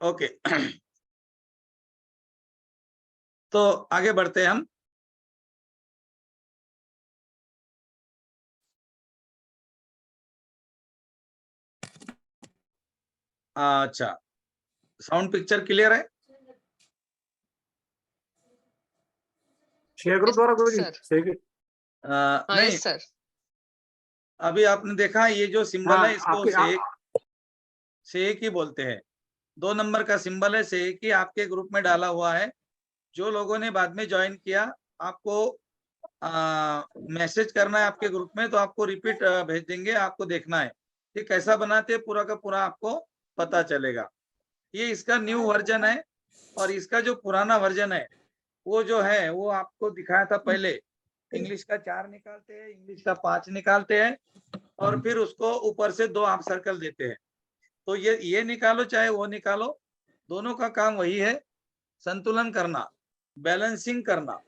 Okay. तो आगे बढ़ते हैं हम। अच्छा, साउंड पिक्चर क्लियर है? शेयर करो द्वारा कोई सर। नहीं, यस सर। अभी आपने देखा ये जो सिंबल है इसको सेक ही बोलते हैं। 2 नंबर का सिंबल है सेक ही, आपके ग्रुप में डाला हुआ है। जो लोगों ने बाद में ज्वाइन किया, आपको मैसेज करना है आपके ग्रुप में, तो आपको रिपीट भेज देंगे, आपको देखना है कि कैसा बनाते हैं, पूरा का पूरा आपको पता चलेगा। ये इसका न्यू वर्जन है, और इसका जो पुराना वर्जन है वो जो है वो आपको दिखाया था पहले। इंग्लिश का 4 निकालते हैं, इंग्लिश का 5 निकालते हैं, और फिर उसको ऊपर से 2 आप सर्कल देते हैं। तो ये निकालो चाहे वो निकालो, दोनों का काम वही है, संतुलन करना, बैलेंसिंग करना।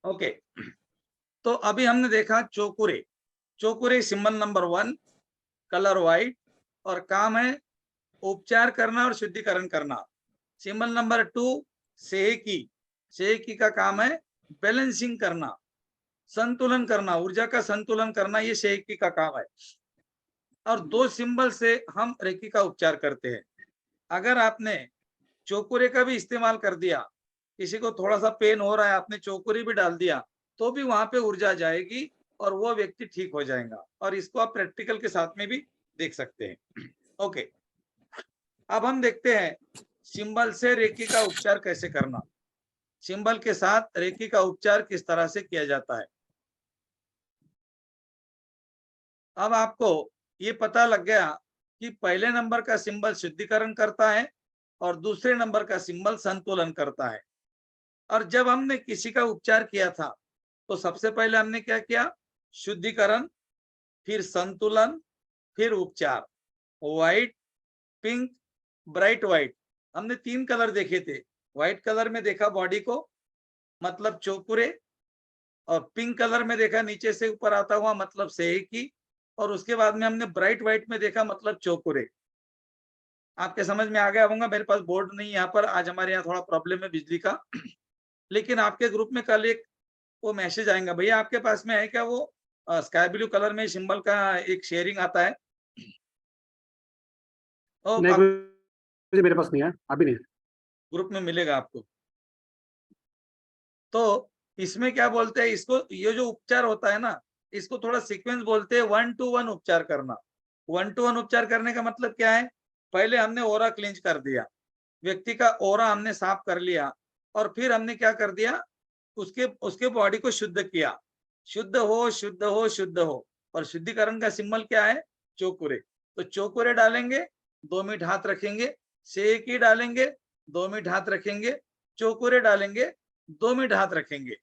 ओके, तो अभी हमने देखा चौकुरे। चौकुरे सिंबल नंबर 1, कलर व्हाइट, और काम है उपचार करना और शुद्धिकरण करना। सिंबल नंबर 2 सेकी। सेकी का काम है बैलेंसिंग करना, संतुलन करना, ऊर्जा का संतुलन करना, ये सेकी का काम है। और 2 सिंबल से हम रेकी का उपचार करते हैं। अगर आपने चौकुरे का भी इस्तेमाल कर दिया, किसी को थोड़ा सा पेन हो रहा है, आपने चौकुरी भी डाल दिया, तो भी वहां पे ऊर्जा जाएगी और वो व्यक्ति ठीक हो जाएगा। और इसको आप प्रैक्टिकल के साथ में भी देख सकते हैं। ओके, अब हम देखते हैं सिंबल से रेकी का उपचार कैसे करना। सिंबल के साथ रेकी का उपचार किस तरह से किया जाता है। अब आपको ये पता लग गया कि पहले नंबर का सिंबल शुद्धिकरण करता है और दूसरे नंबर का सिंबल संतुलन करता है। और जब हमने किसी का उपचार किया था, तो सबसे पहले हमने क्या किया, शुद्धिकरण, फिर संतुलन, फिर उपचार। व्हाइट, पिंक, ब्राइट व्हाइट, हमने 3 कलर देखे थे। व्हाइट कलर में देखा बॉडी को, मतलब चौकुरे, और पिंक कलर में देखा नीचे से ऊपर आता हुआ, मतलब सेकी, और उसके बाद में हमने ब्राइट व्हाइट में देखा, मतलब चौकुरे। आपके समझ में आ गया होगा। मेरे पास बोर्ड नहीं यहाँ पर, आज हमारे यहाँ थोड़ा प्रॉब्लम है बिजली का। लेकिन आपके ग्रुप में कल एक वो मैसेज आएगा। भैया आपके पास में है क्या वो स्काई ब्लू कलर में सिंबल का एक शेयरिंग आता है? नहीं, मेरे पास नहीं है, अभी नहीं। ग्रुप में मिलेगा आपको। तो इसमें क्या बोलते हैं इसको, ये जो उपचार होता है ना, इसको थोड़ा सीक्वेंस बोलते हैं, 1 to 1 उपचार करना। 1 to 1 उपचार करने का मतलब क्या है, पहले हमने ओरा क्लींज कर दिया, व्यक्ति का ओरा हमने साफ कर लिया, और फिर हमने क्या कर दिया, उसके उसके बॉडी को शुद्ध किया। शुद्ध हो, शुद्ध हो, शुद्ध हो। और शुद्धिकरण का सिंबल क्या है, चौकुरे। तो चौकुरे डालेंगे, 2 मिनट हाथ रखेंगे, सेकी डालेंगे, 2 मिनट हाथ रखेंगे, चौकुरे डालेंगे, 2 मिनट हाथ रखेंगे।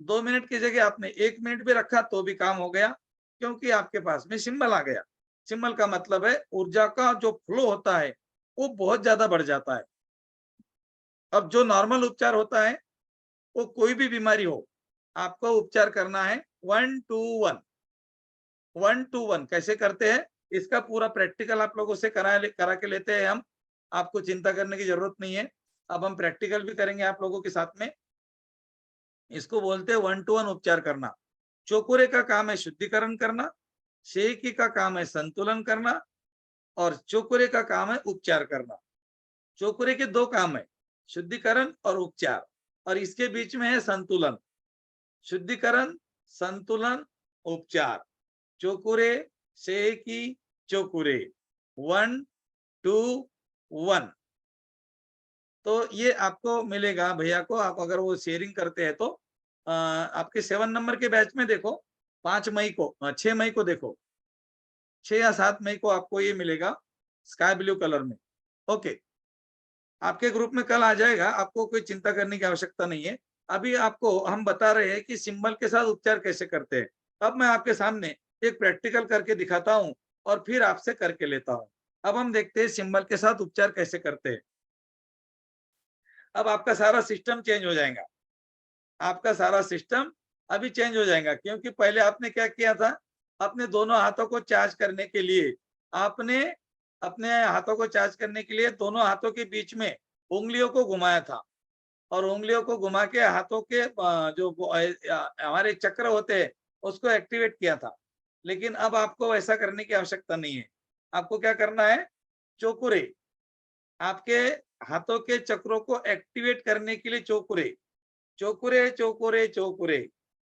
2 मिनट की जगह आपने 1 मिनट भी रखा तो भी काम हो गया, क्योंकि आपके पास में सिंबल आ गया। सिंबल का मतलब है ऊर्जा का जो फ्लो होता है वो बहुत ज्यादा बढ़ जाता है। अब जो नॉर्मल उपचार होता है, वो कोई भी बीमारी हो, आपको उपचार करना है 1 to 1। 1 to 1 कैसे करते हैं, इसका पूरा प्रैक्टिकल आप लोगों से करा के लेते हैं हम। आपको चिंता करने की जरूरत नहीं है, अब हम प्रैक्टिकल भी करेंगे आप लोगों के साथ में। इसको बोलते हैं 1 to 1 उपचार करना। चौकुरे का काम है शुद्धिकरण करना, सेकी का काम है संतुलन करना, और चौकुरे का काम है उपचार करना। चौकुरे के 2 काम है, शुद्धिकरण और उपचार, और इसके बीच में है संतुलन। शुद्धिकरण, संतुलन, उपचार। चौकुरे, सेकी, चौकुरे, 1 to 1। तो ये आपको मिलेगा भैया को, आप अगर वो शेयरिंग करते हैं तो आपके 7 नंबर के बैच में देखो, 5 मई को 6 मई को देखो, 6 या 7 मई को आपको ये मिलेगा स्काई ब्लू कलर में। ओके, आपके ग्रुप में कल आ जाएगा, आपको कोई चिंता करने की आवश्यकता नहीं है। अभी आपको हम बता रहे हैं कि सिंबल के साथ उपचार कैसे करते हैं। अब मैं आपके सामने एक प्रैक्टिकल करके दिखाता हूं और फिर आपसे करके लेता हूं। अब हम देखते हैं सिंबल के साथ उपचार कैसे करते हैं। अब आपका सारा सिस्टम चेंज हो जाएगा, आपका सारा सिस्टम अभी चेंज हो जाएगा, क्योंकि पहले आपने क्या किया था, अपने दोनों हाथों को चार्ज करने के लिए आपने अपने हाथों को चार्ज करने के लिए दोनों हाथों के बीच में उंगलियों को घुमाया था और उंगलियों को घुमा के हाथों के जो हमारे चक्र होते हैं उसको एक्टिवेट किया था। लेकिन अब आपको ऐसा करने की आवश्यकता नहीं है। आपको क्या करना है, चोकुरे, आपके हाथों के चक्रों को एक्टिवेट करने के लिए चोकुरे, चोकुरे चोकुरे चोकुरे,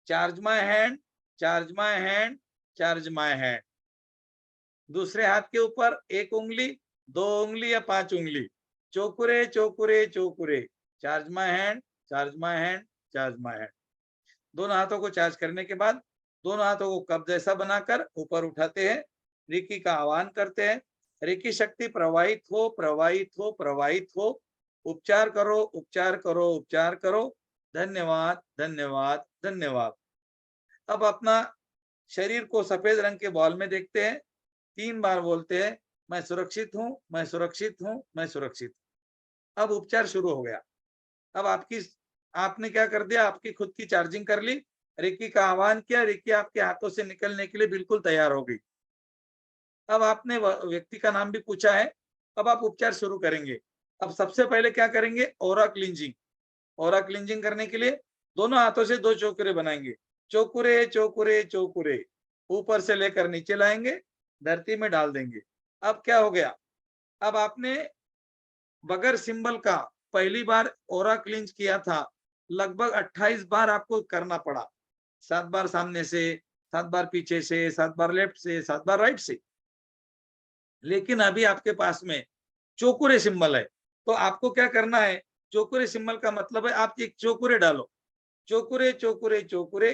charge my hand, charge my hand, charge my hand. दूसरे हाथ के ऊपर एक उंगली, दो उंगली या 5 उंगली, चोकुरे चोकुरे चोकुरे, charge my hand, charge my hand, charge my hand. दोनों हाथों को चार्ज करने के बाद दोनों हाथों को कप जैसा बनाकर ऊपर उठाते हैं, रिकी का आह्वान करते हैं। रिकी शक्ति प्रवाहित हो, प्रवाहित हो, प्रवाहित हो। उपचार करो, उपचार करो, उपचार करो। धन्यवाद, धन्यवाद, धन्यवाद। अब अपना शरीर को सफेद रंग के बॉल में देखते हैं, 3 बार बोलते हैं, मैं सुरक्षित हूं, मैं सुरक्षित हूं, मैं सुरक्षित हूं। अब उपचार शुरू हो गया। अब आपने क्या कर दिया, आपकी खुद की चार्जिंग कर ली, रिकी का आह्वान किया, रिकी आपके हाथों से निकलने के लिए बिल्कुल तैयार हो गई। अब आपने व्यक्ति का नाम भी पूछा है। अब आप उपचार शुरू करेंगे। अब सबसे पहले क्या करेंगे, ओरा क्लींजिंग। ओरा क्लींजिंग करने के लिए दोनों हाथों से 2 चोकुरे बनाएंगे, चोकुरे चोकुरे चोकुरे, ऊपर से लेकर नीचे लाएंगे, धरती में डाल देंगे। अब क्या हो गया, अब आपने बगैर सिंबल का पहली बार ओरा क्लींज किया था, लगभग 28 बार आपको करना पड़ा। 7 बार सामने से, 7 बार पीछे से, 7 बार लेफ्ट से, 7 बार राइट से। लेकिन अभी आपके पास में चोकुरे सिंबल है, तो आपको क्या करना है, चोकुरे सिंबल का मतलब है आप एक चोकुरे डालो, चोकुरे चोकुरे चोकुरे,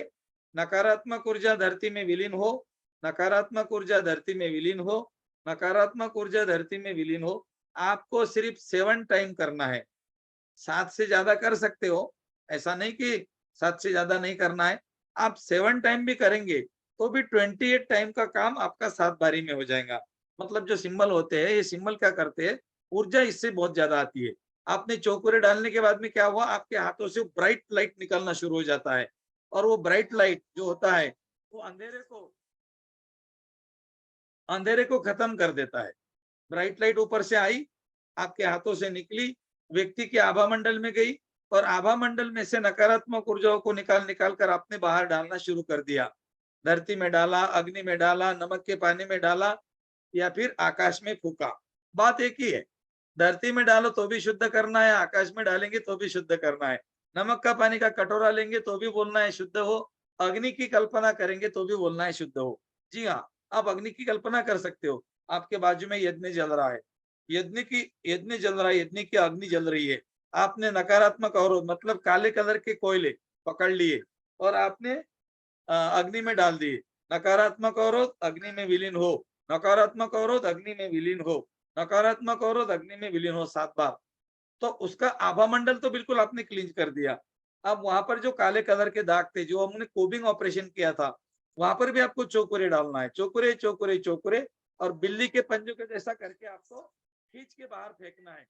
नकारात्मक ऊर्जा धरती में विलीन हो, नकारात्मक ऊर्जा धरती में विलीन हो, नकारात्मक ऊर्जा धरती में विलीन हो। आपको सिर्फ 7 टाइम करना है, 7 से ज्यादा कर सकते हो, ऐसा नहीं कि 7 से ज्यादा नहीं करना है। आप 7 टाइम भी करेंगे तो भी 28 टाइम का काम आपका 7 बारी में हो जाएगा। मतलब जो सिंबल होते हैं, ये सिंबल क्या करते हैं, ऊर्जा इससे बहुत ज्यादा आती है। आपने चौकुरे डालने के बाद में क्या हुआ, आपके हाथों से ब्राइट लाइट निकलना शुरू हो जाता है और वो ब्राइट लाइट जो होता है वो अंधेरे को खत्म कर देता है। ब्राइट लाइट ऊपर से आई, आपके हाथों से निकली, व्यक्ति के आभा मंडल में गई और आभा मंडल में से नकारात्मक ऊर्जाओं को निकाल निकाल कर आपने बाहर डालना शुरू कर दिया। धरती में डाला, अग्नि में डाला, नमक के पानी में डाला या फिर आकाश में फूका। बात एक ही है, धरती में डालो तो भी शुद्ध करना है, आकाश में डालेंगे तो भी शुद्ध करना है। नमक का पानी का कटोरा लेंगे तो भी बोलना है शुद्ध हो, अग्नि की कल्पना करेंगे तो भी बोलना है शुद्ध हो। जी हाँ, आप अग्नि की कल्पना कर सकते हो, आपके बाजू में यज्ञ जल रहा है, यज्ञ जल रहा है, यज्ञ की अग्नि जल रही है। आपने नकारात्मक अवरोध मतलब काले कलर के कोयले पकड़ लिए और आपने अग्नि में डाल दिए। नकारात्मक अवरोध अग्नि में विलीन हो, नकारात्मक अवरोध अग्नि में विलीन हो, नकारात्मक अवरोध अग्नि में विलीन हो 7 बार। तो उसका आभा मंडल तो बिल्कुल आपने क्लींज कर दिया। अब वहां पर जो काले कलर के दाग थे, जो हमने कोबिंग ऑपरेशन किया था, वहां पर भी आपको चोकुरे डालना है, चोकुरे चोकुरे चोकुरे, और बिल्ली के पंजों के जैसा करके आपको खींच के बाहर फेंकना है,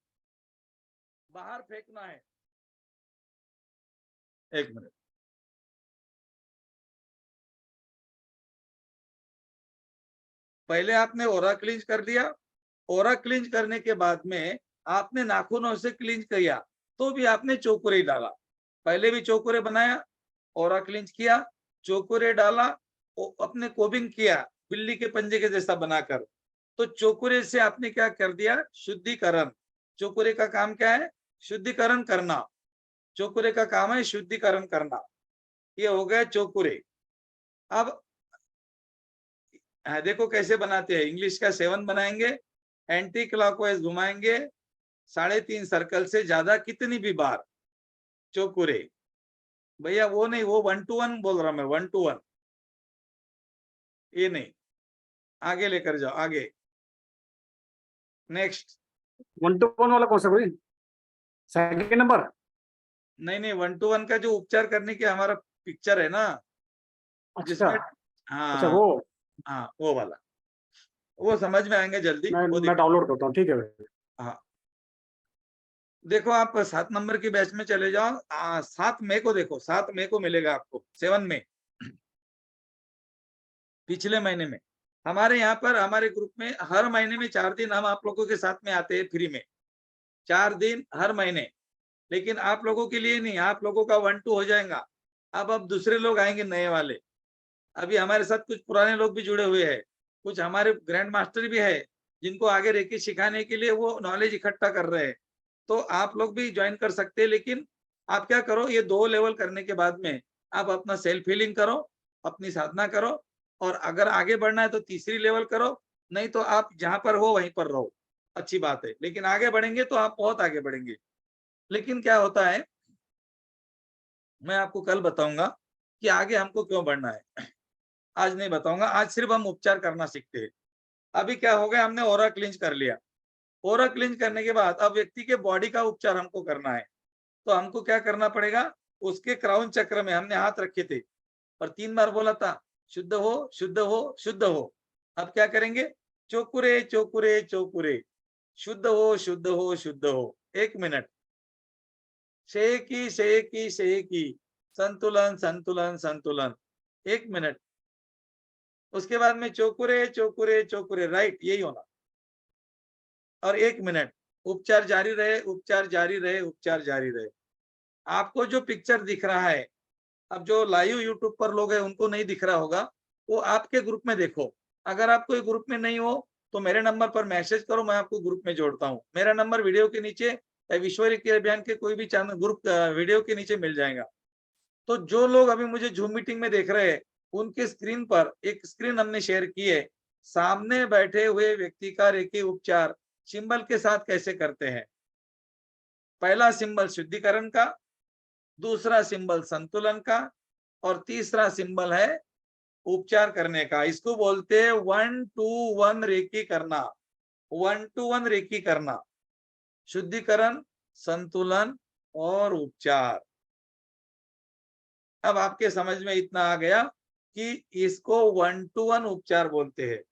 बाहर फेंकना है। एक मिनट, पहले आपने ओरा क्लींज कर दिया, ओरा क्लींज करने के बाद में आपने नाखूनों से क्लींज किया तो भी आपने चोकुरे ही डाला। पहले भी चोकुरे बनाया, ओरा क्लींज किया, चोकुरे डाला, अपने कोबिंग किया बिल्ली के पंजे के जैसा बनाकर। तो चोकुरे से आपने क्या कर दिया, शुद्धिकरण। चोकुरे का काम क्या है, शुद्धिकरण करना। चोकुरे का काम है शुद्धिकरण करना। ये हो गया चोकुरे। अब देखो कैसे बनाते हैं, इंग्लिश का 7 बनाएंगे, एंटी क्लॉकवाइज घुमाएंगे 3.5 सर्कल से ज्यादा कितनी भी बार चोकुरे। भैया वो नहीं, वो 1 to 1 बोल रहा मैं, 1 to 1, ये नहीं। आगे लेकर जाओ, आगे नेक्स्ट। 1 to 1 वाला कौन सा, कोई सेकंड नंबर? नहीं नहीं, 1 to 1 का जो उपचार करने की हमारा पिक्चर है ना, अच्छा जिसमें अच्छा, हाँ वो हाँ वो वाला, वो समझ में आएंगे जल्दी, वो मैं देखो। डाउनलोड करता हूँ, ठीक है भाई। हाँ देखो, आप 7 नंबर की बैच में चले जाओ, 7 मई को देखो, 7 मई को मिलेगा आपको, 7 मई, पिछले महीने में। हमारे यहाँ पर हमारे ग्रुप में हर महीने में 4 दिन हम आप लोगों के साथ में आते हैं फ्री में, 4 दिन हर महीने। लेकिन आप लोगों के लिए नहीं, आप लोगों का 1-2 हो जाएगा। अब दूसरे लोग आएंगे नए वाले। अभी हमारे साथ कुछ पुराने लोग भी जुड़े हुए हैं, कुछ हमारे ग्रैंड मास्टर भी है, जिनको आगे रेकी सिखाने के लिए वो नॉलेज इकट्ठा कर रहे हैं। तो आप लोग भी ज्वाइन कर सकते हैं। लेकिन आप क्या करो, ये 2 लेवल करने के बाद में आप अपना सेल्फ हीलिंग करो, अपनी साधना करो, और अगर आगे बढ़ना है तो तीसरी लेवल करो, नहीं तो आप जहां पर हो वहीं पर रहो, अच्छी बात है। लेकिन आगे बढ़ेंगे तो आप बहुत आगे बढ़ेंगे। लेकिन क्या होता है, मैं आपको कल बताऊंगा कि आगे हमको क्यों बढ़ना है। आज नहीं बताऊंगा, आज सिर्फ हम उपचार करना सीखते हैं। अभी क्या हो गया, हमने ओरा क्लिंच कर लिया। ओरा क्लिंच करने के बाद अब व्यक्ति के बॉडी का उपचार हमको करना है। तो हमको क्या करना पड़ेगा, उसके क्राउन चक्र में हमने हाथ रखे थे और 3 बार बोला था, शुद्ध हो, शुद्ध हो, शुद्ध हो। अब क्या करेंगे, चोकुरे चोकुरे चोकुरे, शुद्ध हो, शुद्ध हो, शुद्ध हो। 1 मिनट, शेकी शेकी शेकी, संतुलन संतुलन संतुलन। 1 मिनट, उसके बाद में चोकुरे चोकुरे चोकुरे, राइट, यही होना। और 1 मिनट, उपचार जारी रहे, उपचार जारी रहे, उपचार जारी रहे। आपको जो पिक्चर दिख रहा है, अब जो लाइव यूट्यूब पर लोग हैं उनको नहीं दिख रहा होगा, वो आपके ग्रुप में देखो। अगर आप कोई ग्रुप में नहीं हो तो मेरे नंबर पर मैसेज करो, मैं आपको ग्रुप में जोड़ता हूँ। मेरा नंबर वीडियो के नीचे या विश्व के अभियान के कोई भी चैनल ग्रुप वीडियो के नीचे मिल जाएगा। तो जो लोग अभी मुझे जूम मीटिंग में देख रहे हैं, उनके स्क्रीन पर एक स्क्रीन हमने शेयर की है, सामने बैठे हुए व्यक्ति का रेकी उपचार सिंबल के साथ कैसे करते हैं। पहला सिंबल शुद्धिकरण का, दूसरा सिंबल संतुलन का, और तीसरा सिंबल है उपचार करने का। इसको बोलते हैं 1-2-1 रेकी करना, 1-2-1 रेकी करना, शुद्धिकरण, संतुलन और उपचार। अब आपके समझ में इतना आ गया कि इसको 1-2-1 उपचार बोलते हैं।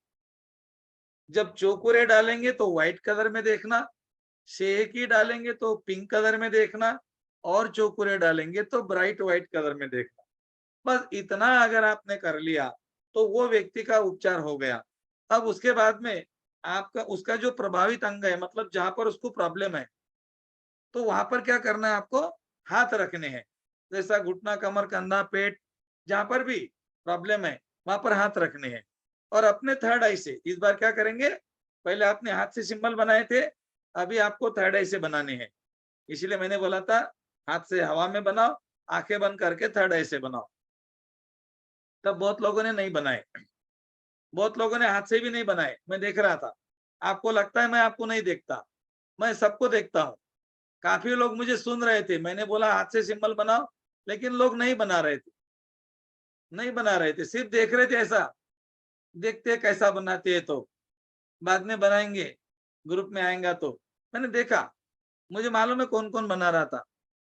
जब चोकुरे डालेंगे तो व्हाइट कलर में देखना, शेकी डालेंगे तो पिंक कलर में देखना, और चोकुरे डालेंगे तो ब्राइट व्हाइट कलर में देखना। बस इतना अगर आपने कर लिया तो वो व्यक्ति का उपचार हो गया। अब उसके बाद में आपका उसका जो प्रभावित अंग है, मतलब जहां पर उसको प्रॉब्लम है, तो वहां पर क्या करना है, आपको हाथ रखने हैं। जैसा घुटना, कमर, कंधा, पेट, जहां पर भी प्रॉब्लम है वहां पर हाथ रखने हैं। और अपने थर्ड आई से इस बार क्या करेंगे, पहले आपने हाथ से सिंबल बनाए थे, अभी आपको थर्ड आई से बनाने हैं। इसीलिए मैंने बोला था हाथ से हवा में बनाओ, आंखें बंद करके थर्ड आई से बनाओ। तब बहुत लोगों ने नहीं बनाए, बहुत लोगों ने हाथ से भी नहीं बनाए, मैं देख रहा था। आपको लगता है मैं आपको नहीं देखता, मैं सबको देखता हूँ। काफी लोग मुझे सुन रहे थे, मैंने बोला हाथ से सिंबल बनाओ, लेकिन लोग नहीं बना रहे थे, नहीं बना रहे थे, सिर्फ देख रहे थे। ऐसा देखते कैसा बनाते हैं, तो बाद में बनाएंगे, ग्रुप में आएगा तो। मैंने देखा, मुझे मालूम है कौन कौन बना रहा था।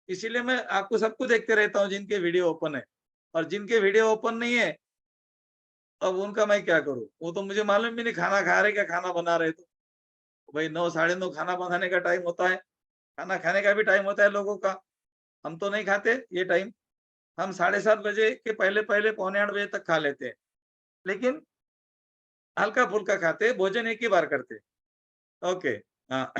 इसीलिए मैं आपको सबको देखते रहता हूँ जिनके वीडियो ओपन है, और जिनके वीडियो ओपन नहीं है अब उनका मैं क्या करूं। वो तो मुझे मालूम भी नहीं खाना खा रहे क्या खाना बना रहे। तो भाई 9 साढ़े 9 खाना बनाने का टाइम होता है, खाना खाने का भी टाइम होता है लोगों का। हम तो नहीं खाते ये टाइम, हम 7:30 बजे के पहले पहले पौने 8 बजे तक खा लेते हैं। लेकिन हल्का फुल्का खाते हैं, भोजन एक ही बार करते हैं। ओके, हाँ।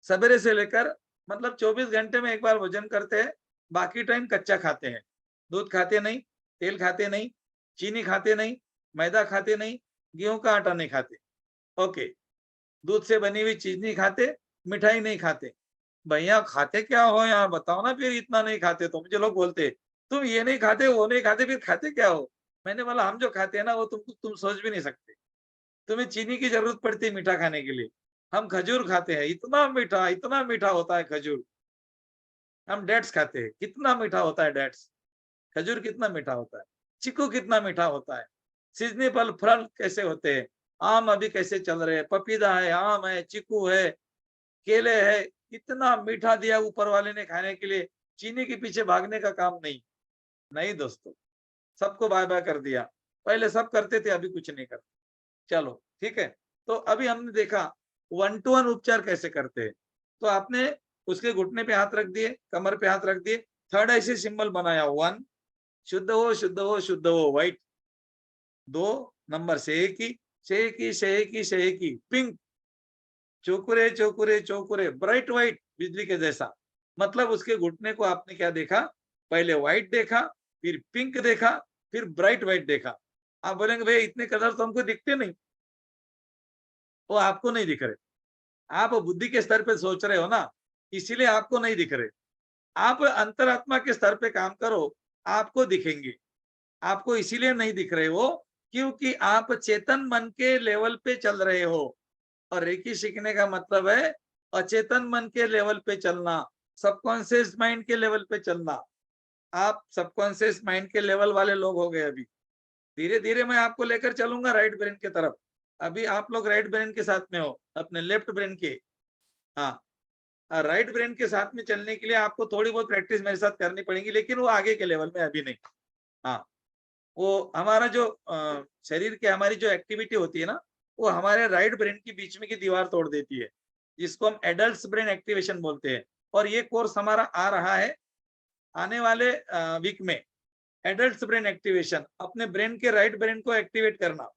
सवेरे से लेकर मतलब 24 घंटे में एक बार भोजन करते हैं, बाकी टाइम कच्चा खाते हैं। दूध खाते नहीं, तेल खाते नहीं, चीनी खाते नहीं, मैदा खाते नहीं, गेहूं का आटा नहीं खाते। ओके, दूध से बनी हुई चीज नहीं खाते, मिठाई नहीं खाते। भैया खाते क्या हो यार, बताओ ना फिर। इतना नहीं खाते तो मुझे लोग बोलते तुम ये नहीं खाते वो नहीं खाते, फिर खाते क्या हो। मैंने बोला हम जो खाते हैं ना वो तुम सोच भी नहीं सकते। तुम्हें चीनी की जरूरत पड़ती है मीठा खाने के लिए, हम खजूर खाते हैं, इतना मीठा होता है खजूर। हम डेट्स खाते हैं, कितना मीठा होता है डेट्स। खजूर कितना मीठा होता है, चीकू कितना मीठा होता है। सीजनेबल फल कैसे होते हैं, आम अभी कैसे चल रहे हैं, पपीता है, आम है, चीकू है, केले है। इतना मीठा दिया ऊपर वाले ने खाने के लिए, चीनी के पीछे भागने का काम नहीं। नहीं दोस्तों, सबको बाय बाय कर दिया। पहले सब करते थे, अभी कुछ नहीं करते। चलो ठीक है। तो अभी हमने देखा 1 to 1 उपचार कैसे करते हैं। तो आपने उसके घुटने पे हाथ रख दिए, कमर पे हाथ रख दिए, थर्ड ऐसे सिंबल बनाया 1, शुद्ध हो शुद्ध हो शुद्ध हो, व्हाइट 2 नंबर सेकी सेकी सेकी सेकी, पिंक चोकुरे चोकुरे चोकुरे, ब्राइट व्हाइट बिजली के जैसा। मतलब उसके घुटने को आपने क्या देखा, पहले व्हाइट देखा, फिर पिंक देखा, फिर ब्राइट व्हाइट देखा। आप बोलेंगे भैया इतने कलर तो हमको दिखते नहीं। वो आपको नहीं दिख रहे, आप बुद्धि के स्तर पे सोच रहे हो ना, इसीलिए आपको नहीं दिख रहे। आप अंतरात्मा के स्तर पे काम करो, आपको दिखेंगे। आपको इसीलिए नहीं दिख रहे हो क्योंकि आप चेतन मन के लेवल पे चल रहे हो। और रेकी सीखने का मतलब है अचेतन मन के लेवल पे चलना, सबकॉन्शियस माइंड के लेवल पे चलना। आप सबकॉन्शियस माइंड के लेवल वाले लोग हो गए। अभी धीरे धीरे मैं आपको लेकर चलूंगा राइट ब्रेन की तरफ। अभी आप लोग राइट ब्रेन के साथ में हो, अपने लेफ्ट ब्रेन के। हाँ, राइट ब्रेन के साथ में चलने के लिए आपको थोड़ी बहुत प्रैक्टिस मेरे साथ करनी पड़ेगी, लेकिन वो आगे के लेवल में, अभी नहीं। हाँ, वो हमारा जो शरीर की हमारी जो एक्टिविटी होती है ना, वो हमारे राइट ब्रेन की बीच में की दीवार तोड़ देती है, जिसको हम एडल्ट ब्रेन एक्टिवेशन बोलते हैं। और ये कोर्स हमारा आ रहा है आने वाले वीक में। एडल्ट ब्रेन एक्टिवेशन, अपने ब्रेन के राइट ब्रेन को एक्टिवेट करना,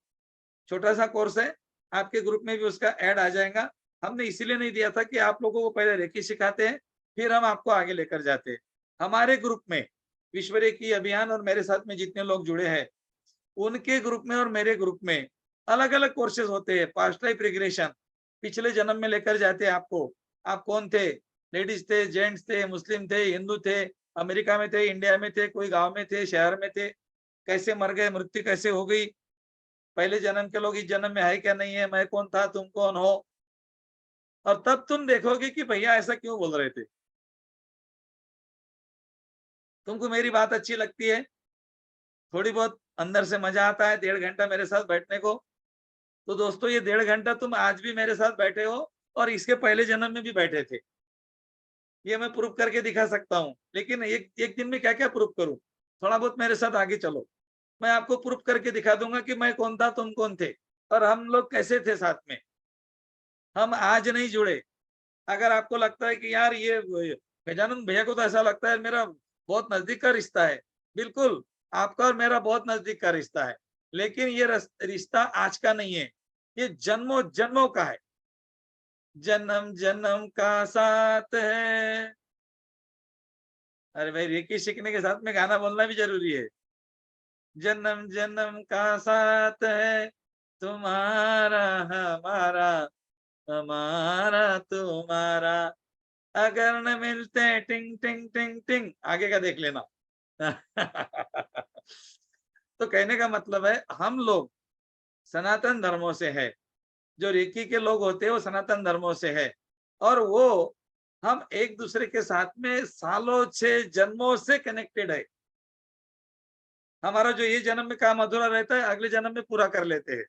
छोटा सा कोर्स है। आपके ग्रुप में भी उसका ऐड आ जाएगा। हमने इसीलिए नहीं दिया था कि आप लोगों को पहले रेकी सिखाते हैं, फिर हम आपको आगे लेकर जाते हैं। हमारे ग्रुप में विश्व रेकी अभियान और मेरे साथ में जितने लोग जुड़े हैं, उनके ग्रुप में और मेरे ग्रुप में अलग अलग कोर्सेज होते हैं। पास्ट लाइफ रिग्रेशन, पिछले जन्म में लेकर जाते हैं आपको। आप कौन थे, लेडीज थे, जेंट्स थे, मुस्लिम थे, हिंदू थे, अमेरिका में थे, इंडिया में थे, कोई गांव में थे, शहर में थे, कैसे मर गए, मृत्यु कैसे हो गई, पहले जन्म के लोग इस जन्म में है क्या नहीं है, मैं कौन था, तुम कौन हो। और तब तुम देखोगे कि भैया ऐसा क्यों बोल रहे थे। तुमको मेरी बात अच्छी लगती है, थोड़ी बहुत अंदर से मजा आता है 1.5 घंटा मेरे साथ बैठने को। तो दोस्तों ये 1.5 घंटा तुम आज भी मेरे साथ बैठे हो और इसके पहले जन्म में भी बैठे थे। ये मैं प्रूफ करके दिखा सकता हूँ, लेकिन एक एक दिन में क्या क्या प्रूफ करूं। थोड़ा बहुत मेरे साथ आगे चलो, मैं आपको प्रूफ करके दिखा दूंगा कि मैं कौन था, तुम कौन थे, और हम लोग कैसे थे साथ में। हम आज नहीं जुड़े। अगर आपको लगता है कि यार ये गजानन भैया को तो ऐसा लगता है मेरा बहुत नजदीक का रिश्ता है, बिल्कुल आपका और मेरा बहुत नजदीक का रिश्ता है। लेकिन ये रिश्ता आज का नहीं है, ये जन्मों जन्मों का है। जन्म जन्म का साथ है। अरे भाई रेकी सीखने के साथ में गाना बोलना भी जरूरी है। जन्म जन्म का साथ है, तुम्हारा हमारा, हमारा तुम्हारा, अगर न मिलते टिंग टिंग टिंग टिंग, आगे का देख लेना। तो कहने का मतलब है हम लोग सनातन धर्मों से है। जो रेकी के लोग होते हैं वो सनातन धर्मों से है। और वो हम एक दूसरे के साथ में सालों से जन्मों से कनेक्टेड है। हमारा जो ये जन्म में काम अधूरा रहता है, अगले जन्म में पूरा कर लेते हैं।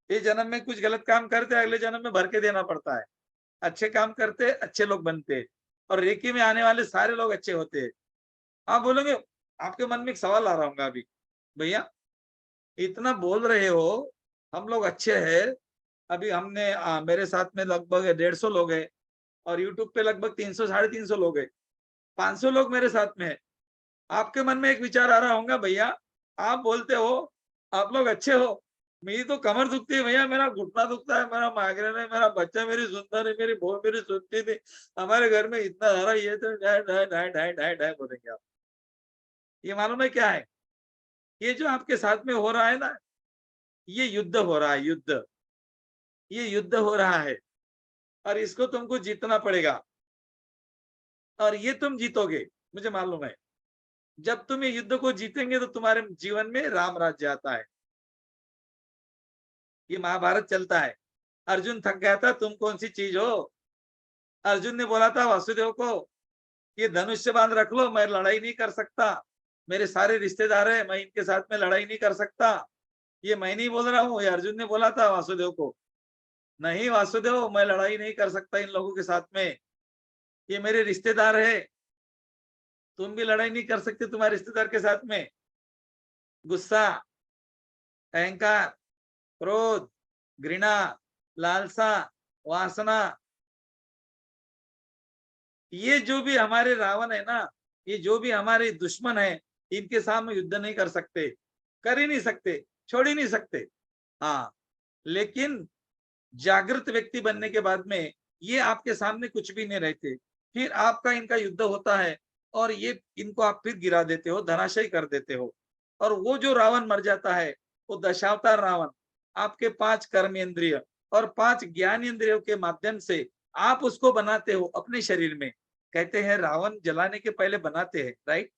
ये जन्म में कुछ गलत काम करते हैं, अगले जन्म में भर के देना पड़ता है। अच्छे काम करते अच्छे लोग बनते हैं, और रेकी में आने वाले सारे लोग अच्छे होते हैं। आप बोलोगे, आपके मन में एक सवाल आ रहा होगा अभी, भैया इतना बोल रहे हो, हम लोग अच्छे हैं। अभी हमने मेरे साथ में लगभग 150 लोग हैं, और यूट्यूब पे लगभग 300 350 लोग हैं, 500 लोग मेरे साथ में है। आपके मन में एक विचार आ रहा होगा, भैया आप बोलते हो आप लोग अच्छे हो, मेरी तो कमर दुखती है भैया, मेरा घुटना दुखता है, मेरा माइग्रेन है, मेरा बच्चा मेरी सुनता नहीं, मेरी बहू मेरी सुनती नहीं, हमारे घर में इतना सारा ये तो ढाई ढाई ढाई ढाई ढाई ढाई बोलेंगे आप। ये मालूम है क्या है, ये जो आपके साथ में हो रहा है ना, ये युद्ध हो रहा है, युद्ध। ये युद्ध हो रहा है, और इसको तुमको जीतना पड़ेगा, और ये तुम जीतोगे, मुझे मालूम है। जब तुम ये युद्ध को जीतेंगे तो तुम्हारे जीवन में राम राज्य आता है। ये महाभारत चलता है। अर्जुन थक गया था, तुम कौन सी चीज हो। अर्जुन ने बोला था वासुदेव को, ये धनुष्य बांध रख लो, मैं लड़ाई नहीं कर सकता, मेरे सारे रिश्तेदार है, मैं इनके साथ में लड़ाई नहीं कर सकता। ये मैं नहीं बोल रहा हूँ, ये अर्जुन ने बोला था वासुदेव को। नहीं वासुदेव, मैं लड़ाई नहीं कर सकता इन लोगों के साथ में, ये मेरे रिश्तेदार है, तुम भी लड़ाई नहीं कर सकते तुम्हारे रिश्तेदार के साथ में। गुस्सा, अहंकार, क्रोध, घृणा, लालसा, वासना, ये जो भी हमारे रावण है ना, ये जो भी हमारे दुश्मन है, इनके सामने युद्ध नहीं कर सकते, कर ही नहीं सकते, छोड़ ही नहीं सकते। हाँ, लेकिन जागृत व्यक्ति बनने के बाद में ये आपके सामने कुछ भी नहीं रहते, फिर आपका इनका युद्ध होता है और ये इनको आप फिर गिरा देते हो, धराशायी कर देते हो। और वो जो रावण मर जाता है, वो दशावतार रावण आपके 5 कर्मेंद्रिय और 5 ज्ञानेंद्रियों के माध्यम से आप उसको बनाते हो अपने शरीर में। कहते हैं रावण जलाने के पहले बनाते हैं, राइट?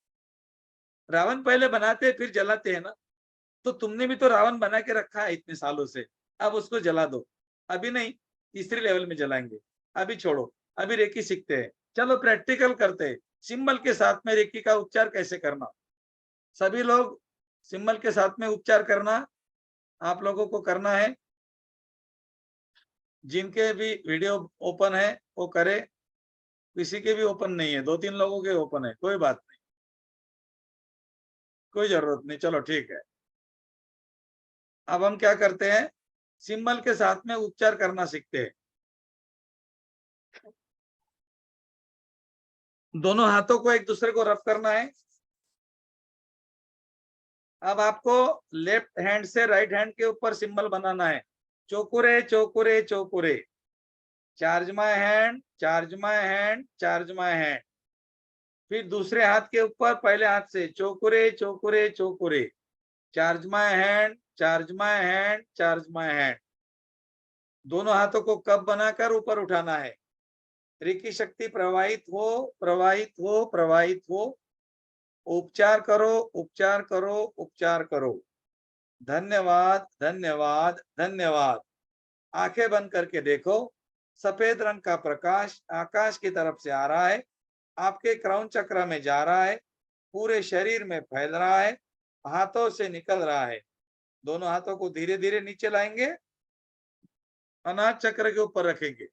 रावण पहले बनाते हैं फिर जलाते हैं ना। तो तुमने भी तो रावण बना के रखा है इतने सालों से, अब उसको जला दो। अभी नहीं, तीसरे लेवल में जलाएंगे। अभी छोड़ो, अभी रेकी सीखते हैं। चलो प्रैक्टिकल करते हैं, सिंबल के साथ में रेकी का उपचार कैसे करना। सभी लोग सिंबल के साथ में उपचार करना आप लोगों को करना है। जिनके भी वीडियो ओपन है वो करे, किसी के भी ओपन नहीं है, 2-3 लोगों के ओपन है, कोई बात नहीं, कोई जरूरत नहीं। चलो ठीक है, अब हम क्या करते हैं, सिंबल के साथ में उपचार करना सीखते हैं। दोनों हाथों को एक दूसरे को रब करना है। अब आपको लेफ्ट हैंड से राइट हैंड के ऊपर सिंबल बनाना है। चोकुरे चोकुरे चोकुरे, charge my hand, charge my hand, charge my hand. फिर दूसरे हाथ के ऊपर पहले हाथ से चोकुरे चोकुरे चोकुरे, charge my hand, charge my hand, charge my hand. दोनों हाथों को कप बनाकर ऊपर उठाना है। रेकी शक्ति प्रवाहित हो, प्रवाहित हो, प्रवाहित हो। उपचार करो, उपचार करो, उपचार करो। धन्यवाद, धन्यवाद, धन्यवाद। आंखें बंद करके देखो, सफेद रंग का प्रकाश आकाश की तरफ से आ रहा है, आपके क्राउन चक्र में जा रहा है, पूरे शरीर में फैल रहा है, हाथों से निकल रहा है। दोनों हाथों को धीरे धीरे नीचे लाएंगे, अनाज चक्र के ऊपर रखेंगे।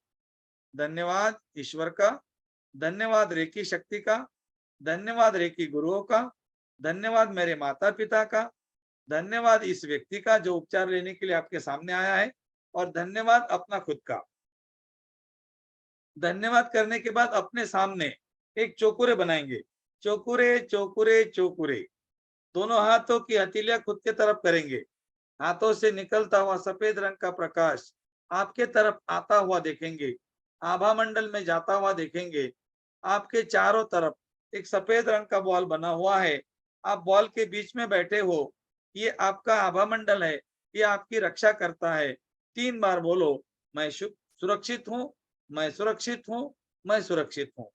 धन्यवाद ईश्वर का, धन्यवाद रेकी शक्ति का, धन्यवाद रेकी गुरुओं का, धन्यवाद मेरे माता पिता का, धन्यवाद इस व्यक्ति का जो उपचार लेने के लिए आपके सामने आया है, और धन्यवाद अपना खुद का। धन्यवाद करने के बाद अपने सामने एक चौकुरे बनाएंगे। चौकुरे चौकुरे चौकुरे, दोनों हाथों की हथेलियां खुद के तरफ करेंगे। हाथों से निकलता हुआ सफेद रंग का प्रकाश आपके तरफ आता हुआ देखेंगे, आभा मंडल में जाता हुआ देखेंगे। आपके चारों तरफ एक सफेद रंग का बॉल बना हुआ है, आप बॉल के बीच में बैठे हो। ये आपका आभा मंडल है, ये आपकी रक्षा करता है। 3 बार बोलो, मैं सुरक्षित हूँ, मैं सुरक्षित हूँ, मैं सुरक्षित हूँ।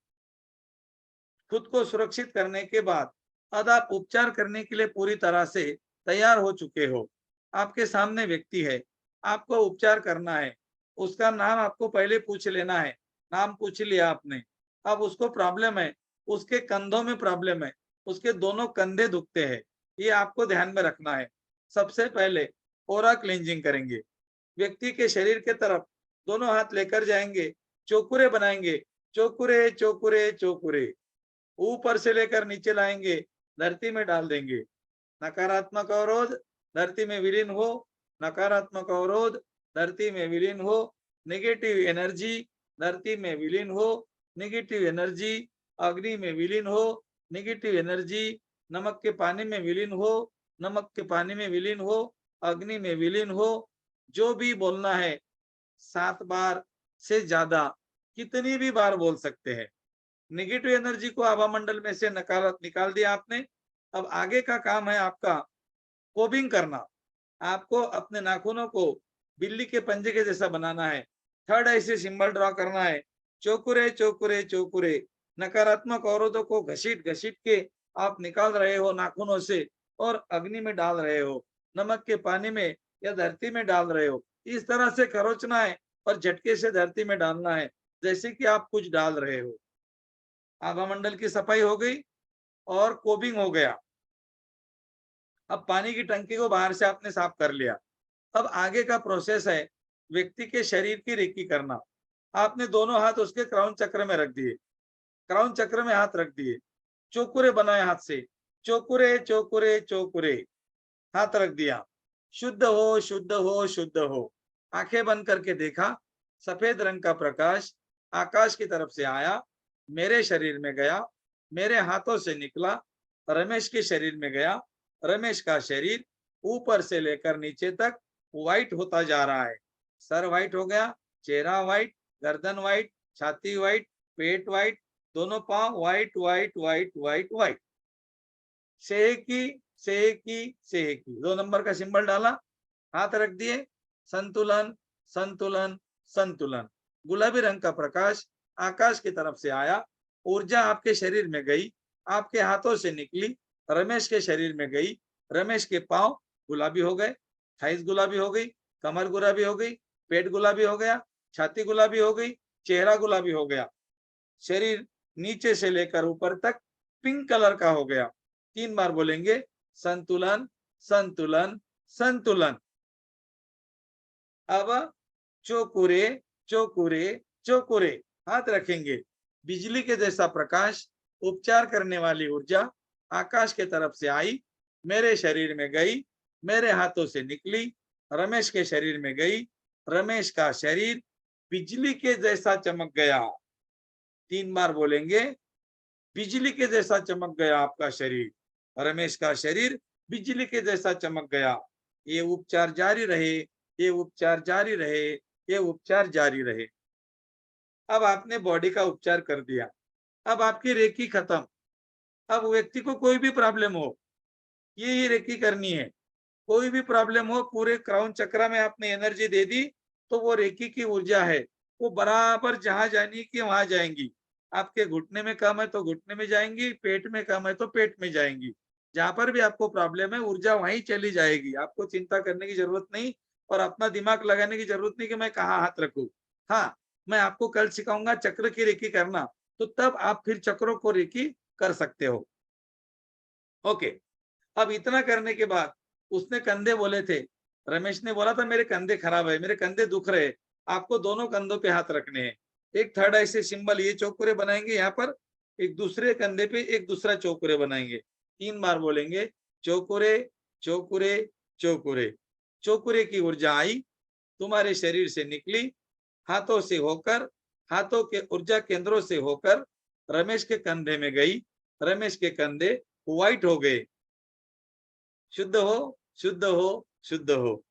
खुद को सुरक्षित करने के बाद अब आप उपचार करने के लिए पूरी तरह से तैयार हो चुके हो। आपके सामने व्यक्ति है, आपको उपचार करना है। उसका नाम आपको पहले पूछ लेना है। नाम पूछ लिया आपने, अब उसको प्रॉब्लम है, उसके कंधों में प्रॉब्लम है, उसके दोनों कंधे दुखते हैं, ये आपको ध्यान में रखना है। सबसे पहले ओरा क्लींजिंग करेंगे। व्यक्ति के शरीर के तरफ दोनों हाथ लेकर जाएंगे, चौकुरे बनाएंगे। चौकुरे चौकुरे चौकुरे, ऊपर से लेकर नीचे लाएंगे, धरती में डाल देंगे। नकारात्मक अवरोध धरती में विलीन हो, नकारात्मक अवरोध धरती में विलीन हो, नेगेटिव एनर्जी धरती में विलीन हो, नेगेटिव एनर्जी अग्नि में विलीन हो, नेगेटिव एनर्जी नमक के पानी में विलीन हो, नमक के पानी में विलीन हो, अग्नि में विलीन हो। जो भी बोलना है 7 बार से ज्यादा कितनी भी बार बोल सकते हैं। नेगेटिव एनर्जी को आभा मंडल में से नकारात्मक निकाल दिया आपने। अब आगे का काम है आपका कोबिंग करना। आपको अपने नाखूनों को बिल्ली के पंजे के जैसा बनाना है। थर्ड ऐसे सिंबल ड्रॉ करना है। चौकुरे चौकुरे चौकुरे, नकारात्मक अवरोधों को घसीट घसीट के आप निकाल रहे हो नाखूनों से, और अग्नि में डाल रहे हो, नमक के पानी में या धरती में डाल रहे हो। इस तरह से खरोचना है और झटके से धरती में डालना है, जैसे कि आप कुछ डाल रहे हो। आभा मंडल की सफाई हो गई और कोबिंग हो गया। अब पानी की टंकी को बाहर से आपने साफ कर लिया। अब आगे का प्रोसेस है व्यक्ति के शरीर की रेकी करना। आपने दोनों हाथ उसके क्राउन चक्र में रख दिए, क्राउन चक्र में हाथ रख दिए, चौकुरे बनाए हाथ से, चौकुरे चौकुरे चौकुरे। हाथ रख दिया, शुद्ध हो शुद्ध हो शुद्ध हो। आंखें बंद करके देखा, सफेद रंग का प्रकाश आकाश की तरफ से आया, मेरे शरीर में गया, मेरे हाथों से निकला, रमेश के शरीर में गया। रमेश का शरीर ऊपर से लेकर नीचे तक व्हाइट होता जा रहा है। सर व्हाइट हो गया, चेहरा व्हाइट, गर्दन व्हाइट, छाती व्हाइट, पेट व्हाइट, दोनों पांव white white white white white. सेकी सेकी सेकी, 2 नंबर का सिंबल डाला, हाथ रख दिए, संतुलन संतुलन संतुलन। गुलाबी रंग का प्रकाश आकाश की तरफ से आया, ऊर्जा आपके शरीर में गई, आपके हाथों से निकली, रमेश के शरीर में गई। रमेश के पांव गुलाबी हो गए, थाइस गुलाबी हो गई, कमर गुलाबी हो गई, पेट गुलाबी हो गया, छाती गुलाबी हो गई, चेहरा गुलाबी हो गया, शरीर नीचे से लेकर ऊपर तक पिंक कलर का हो गया। 3 बार बोलेंगे, संतुलन संतुलन संतुलन। अब चोकुरे चोकुरे चोकुरे, हाथ रखेंगे, बिजली के जैसा प्रकाश, उपचार करने वाली ऊर्जा आकाश के तरफ से आई, मेरे शरीर में गई, मेरे हाथों से निकली, रमेश के शरीर में गई, रमेश का शरीर बिजली के जैसा चमक गया। 3 बार बोलेंगे, बिजली के जैसा चमक गया आपका शरीर, रमेश का शरीर बिजली के जैसा चमक गया। ये उपचार जारी रहे, ये उपचार जारी रहे, ये उपचार जारी रहे। अब आपने बॉडी का उपचार कर दिया, अब आपकी रेकी खत्म। अब व्यक्ति को कोई भी प्रॉब्लम हो, ये रेकी करनी है। कोई भी प्रॉब्लम हो, पूरे क्राउन चक्र में आपने एनर्जी दे दी, तो वो रेकी की ऊर्जा है, वो बराबर जहां जानी की वहां जाएंगी। आपके घुटने में कम है तो घुटने में जाएंगी, पेट में कम है तो पेट में जाएंगी। जहां पर भी आपको प्रॉब्लम है, ऊर्जा वहीं चली जाएगी। आपको चिंता करने की जरूरत नहीं और अपना दिमाग लगाने की जरूरत नहीं कि मैं कहाँ हाथ रखूं। हाँ, मैं आपको कल सिखाऊंगा चक्र की रेकी करना, तो तब आप फिर चक्रों को रेकी कर सकते हो। ओके, अब इतना करने के बाद उसने कंधे बोले थे, रमेश ने बोला था मेरे कंधे खराब है, मेरे कंधे दुख रहे। आपको दोनों कंधों पे हाथ रखने हैं, एक थर्ड आई से सिंबल, ये चौकुरे बनाएंगे यहाँ पर, एक दूसरे कंधे पे एक दूसरा चौकुरे बनाएंगे। 3 बार बोलेंगे, चौकुरे चौकुरे चौकुरे। चौकुरे की ऊर्जा आई, तुम्हारे शरीर से निकली, हाथों से होकर, हाथों के ऊर्जा केंद्रों से होकर रमेश के कंधे में गई, रमेश के कंधे व्हाइट हो गए। शुद्ध हो शुद्ध हो शुद्ध हो।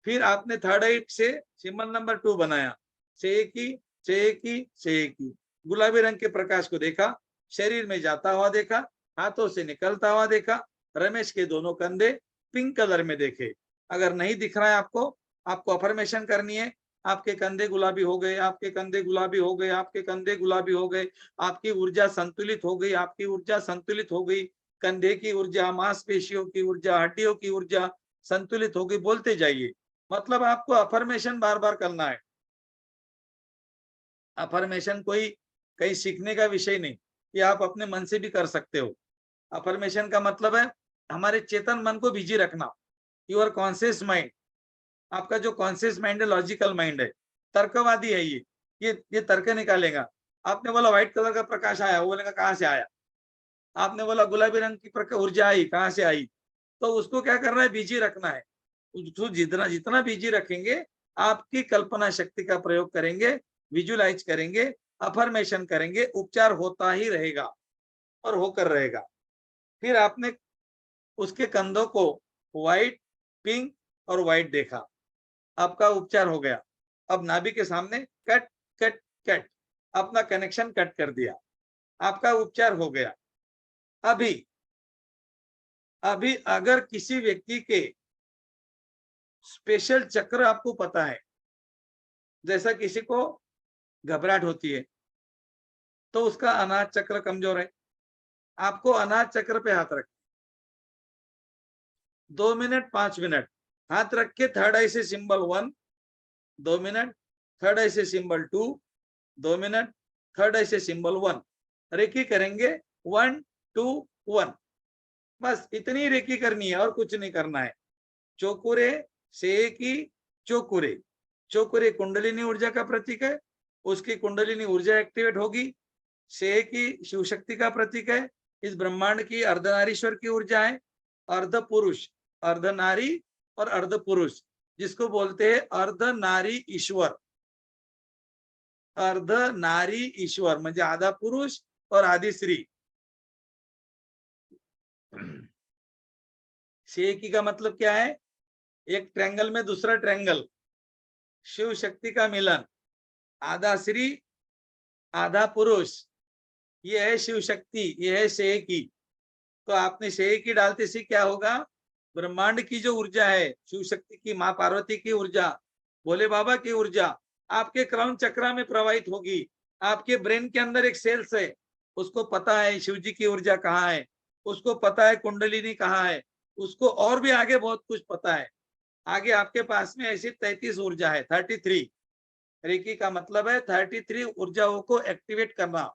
फिर आपने थर्ड आई से सिंबल नंबर 2 बनाया, सेकी सेकी सेकी। गुलाबी रंग के प्रकाश को देखा, शरीर में जाता हुआ देखा, हाथों से निकलता हुआ देखा, रमेश के दोनों कंधे पिंक कलर में देखे। अगर नहीं दिख रहा है आपको अफर्मेशन करनी है, आपके कंधे गुलाबी हो गए, आपके कंधे गुलाबी हो गए, आपके कंधे गुलाबी हो गए, आपकी ऊर्जा संतुलित हो गई, आपकी ऊर्जा संतुलित हो गई, कंधे की ऊर्जा, मांसपेशियों की ऊर्जा, हड्डियों की ऊर्जा संतुलित हो गई। बोलते जाइए, मतलब आपको अफर्मेशन बार बार करना है। अफर्मेशन कोई कहीं सीखने का विषय नहीं, ये आप अपने मन से भी कर सकते हो। अफर्मेशन का मतलब है हमारे चेतन मन को बिजी रखना, योर कॉन्शियस माइंड। आपका जो कॉन्शियस माइंड है, लॉजिकल माइंड है, तर्कवादी है, ये तर्क निकालेगा। आपने बोला व्हाइट कलर का प्रकाश आया, वो बोलेगा कहाँ से आया। आपने बोला गुलाबी रंग की ऊर्जा आई, कहाँ से आई। तो उसको क्या करना है, बिजी रखना है। उसको जितना जितना बिजी रखेंगे, आपकी कल्पना शक्ति का प्रयोग करेंगे, विजुलाइज करेंगे, अफर्मेशन करेंगे, उपचार होता ही रहेगा और होकर रहेगा। फिर आपने उसके कंधों को व्हाइट, पिंक और व्हाइट देखा, आपका उपचार हो गया। अब नाभि के सामने कट कट कट, अपना कनेक्शन कट कर दिया, आपका उपचार हो गया। अभी अभी अगर किसी व्यक्ति के स्पेशल चक्र आपको पता है, जैसा किसी को घबराहट होती है तो उसका अनाहत चक्र कमजोर है, आपको अनाहत चक्र पे हाथ रख 2 मिनट 5 मिनट हाथ रख के थर्ड आई से सिंबल 1 2 मिनट, थर्ड आई से सिंबल 2 2 मिनट, थर्ड आई से सिंबल 1 रेकी करेंगे 1 2 1। बस इतनी रेकी करनी है और कुछ नहीं करना है। चोकुरे सेकी चोकुरे, चोकुरे कुंडलिनी ऊर्जा का प्रतीक है, उसकी कुंडलिनी ऊर्जा एक्टिवेट होगी। से की शिव शक्ति का प्रतीक है, इस ब्रह्मांड की अर्धनारीश्वर की ऊर्जा है, अर्ध पुरुष अर्ध नारी और अर्ध पुरुष, जिसको बोलते हैं अर्ध नारी ईश्वर। अर्ध नारी ईश्वर म्हणजे आधा पुरुष और आधी स्त्री। शेकी का मतलब क्या है? एक ट्रायंगल में दूसरा ट्रायंगल, शिव शक्ति का मिलन, आधा स्त्री आधा पुरुष, ये है शिव शक्ति, ये है शेकी। तो आपने शेकी डालते से क्या होगा? ब्रह्मांड की जो ऊर्जा है, शिव शक्ति की, माँ पार्वती की ऊर्जा, भोले बाबा की ऊर्जा आपके क्राउन चक्रा में प्रवाहित होगी। आपके ब्रेन के अंदर एक सेल्स है, उसको पता है शिव जी की ऊर्जा कहाँ है, उसको पता है कुंडलिनी कहाँ है, उसको और भी आगे बहुत कुछ पता है। आगे आपके पास में ऐसी 33 ऊर्जा है, 33। रेकी का मतलब है 33 ऊर्जाओं को एक्टिवेट करना।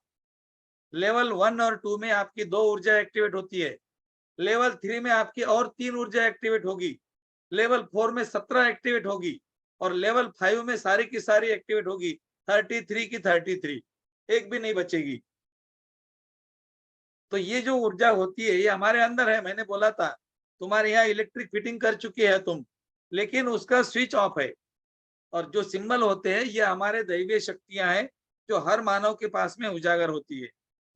लेवल 1 और 2 में आपकी 2 ऊर्जा एक्टिवेट होती है, लेवल 3 में आपकी और 3 ऊर्जा एक्टिवेट होगी, लेवल 4 में 17 एक्टिवेट होगी, और लेवल 5 में सारी की सारी एक्टिवेट होगी। 33 की 33, एक भी नहीं बचेगी। तो ये जो ऊर्जा होती है ये हमारे अंदर है। मैंने बोला था तुम्हारे यहाँ इलेक्ट्रिक फिटिंग कर चुके हैं तुम, लेकिन उसका स्विच ऑफ है। और जो सिंबल होते हैं ये हमारे दैवीय शक्तियां हैं जो हर मानव के पास में उजागर होती है।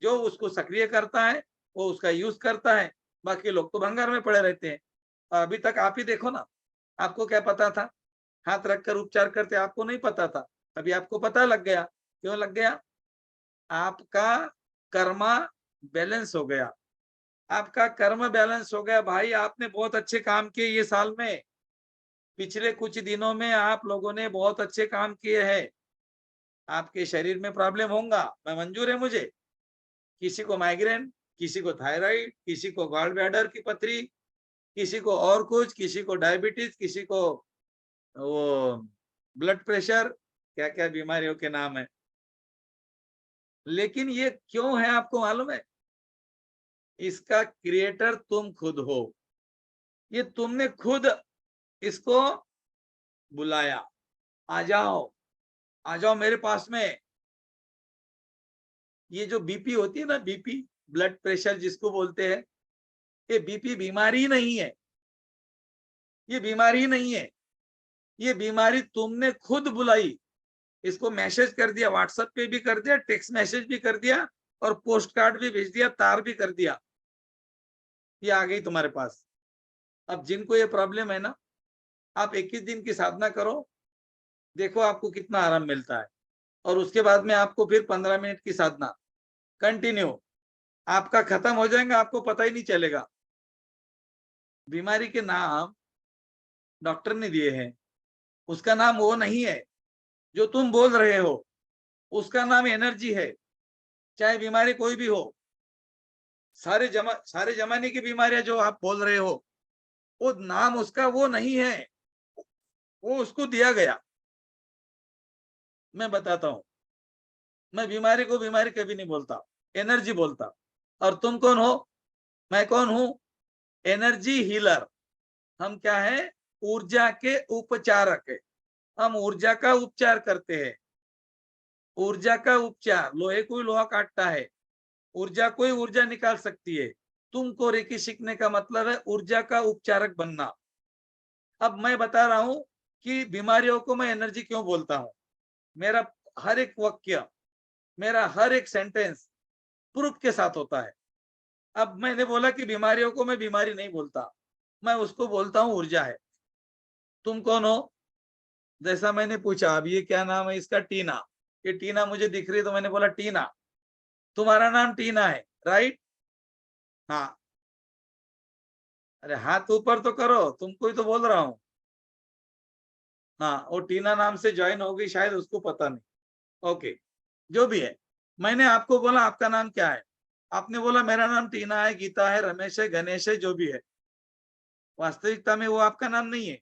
जो उसको सक्रिय करता है वो उसका यूज करता है, बाकी लोग तो भंगार में पड़े रहते हैं। अभी तक आप ही देखो ना, आपको क्या पता था? हाथ रखकर उपचार करते, आपको नहीं पता था, अभी आपको पता लग गया। क्यों लग गया? आपका कर्मा बैलेंस हो गया, आपका कर्म बैलेंस हो गया। भाई आपने बहुत अच्छे काम किए ये साल में, पिछले कुछ दिनों में आप लोगों ने बहुत अच्छे काम किए हैं। आपके शरीर में प्रॉब्लम होगा, मैं मंजूर है मुझे, किसी को माइग्रेन, किसी को थायराइड, किसी को गॉल ब्लैडर की पथरी, किसी को और कुछ, किसी को डायबिटीज, किसी को वो ब्लड प्रेशर, क्या क्या बीमारियों के नाम है। लेकिन ये क्यों है आपको मालूम है? इसका क्रिएटर तुम खुद हो। ये तुमने खुद इसको बुलाया, आ जाओ, आ जाओ मेरे पास में। ये जो बीपी होती है ना, बीपी ब्लड प्रेशर जिसको बोलते हैं, ये बीपी बीमारी नहीं है, ये बीमारी नहीं है, ये बीमारी तुमने खुद बुलाई। इसको मैसेज कर दिया, व्हाट्सएप पे भी कर दिया, टेक्स्ट मैसेज भी कर दिया, और पोस्ट कार्ड भी भेज दिया, तार भी कर दिया, ये आ गई तुम्हारे पास। अब जिनको ये प्रॉब्लम है ना, आप 21 दिन की साधना करो, देखो आपको कितना आराम मिलता है। और उसके बाद में आपको फिर 15 मिनट की साधना कंटिन्यू, आपका खत्म हो जाएगा, आपको पता ही नहीं चलेगा। बीमारी के नाम डॉक्टर ने दिए हैं, उसका नाम वो नहीं है जो तुम बोल रहे हो, उसका नाम एनर्जी है। चाहे बीमारी कोई भी हो, सारे जमाने की बीमारियां जो आप बोल रहे हो, वो नाम उसका वो नहीं है, वो उसको दिया गया। मैं बताता हूं, मैं बीमारी को बीमारी कभी नहीं बोलता, एनर्जी बोलता। और तुम कौन हो? मैं कौन हूं? Energy healer. हम क्या है? ऊर्जा के उपचारक है। हम ऊर्जा का उपचार करते हैं। ऊर्जा का उपचार, लोहे को लोहा काटता है, ऊर्जा कोई ऊर्जा निकाल सकती है। तुमको रेकी सीखने का मतलब है ऊर्जा का उपचारक बनना। अब मैं बता रहा हूं कि बीमारियों को मैं एनर्जी क्यों बोलता हूं। मेरा हर एक वाक्य, मेरा हर एक सेंटेंस प्रूफ के साथ होता है। अब मैंने बोला कि बीमारियों को मैं बीमारी नहीं बोलता, मैं उसको बोलता हूं ऊर्जा है। तुम कौन हो? जैसा मैंने पूछा, अब ये क्या नाम है इसका? टीना। ये टीना मुझे दिख रही है तो मैंने बोला टीना, तुम्हारा नाम टीना है, राइट? हाँ। अरे हाथ ऊपर तो करो, तुमको ही तो बोल रहा हूँ। हाँ, वो टीना नाम से ज्वाइन हो गई शायद, उसको पता नहीं। ओके, जो भी है, मैंने आपको बोला आपका नाम क्या है, आपने बोला मेरा नाम टीना है, गीता है, रमेश है, गणेश है, जो भी है। वास्तविकता में वो आपका नाम नहीं है।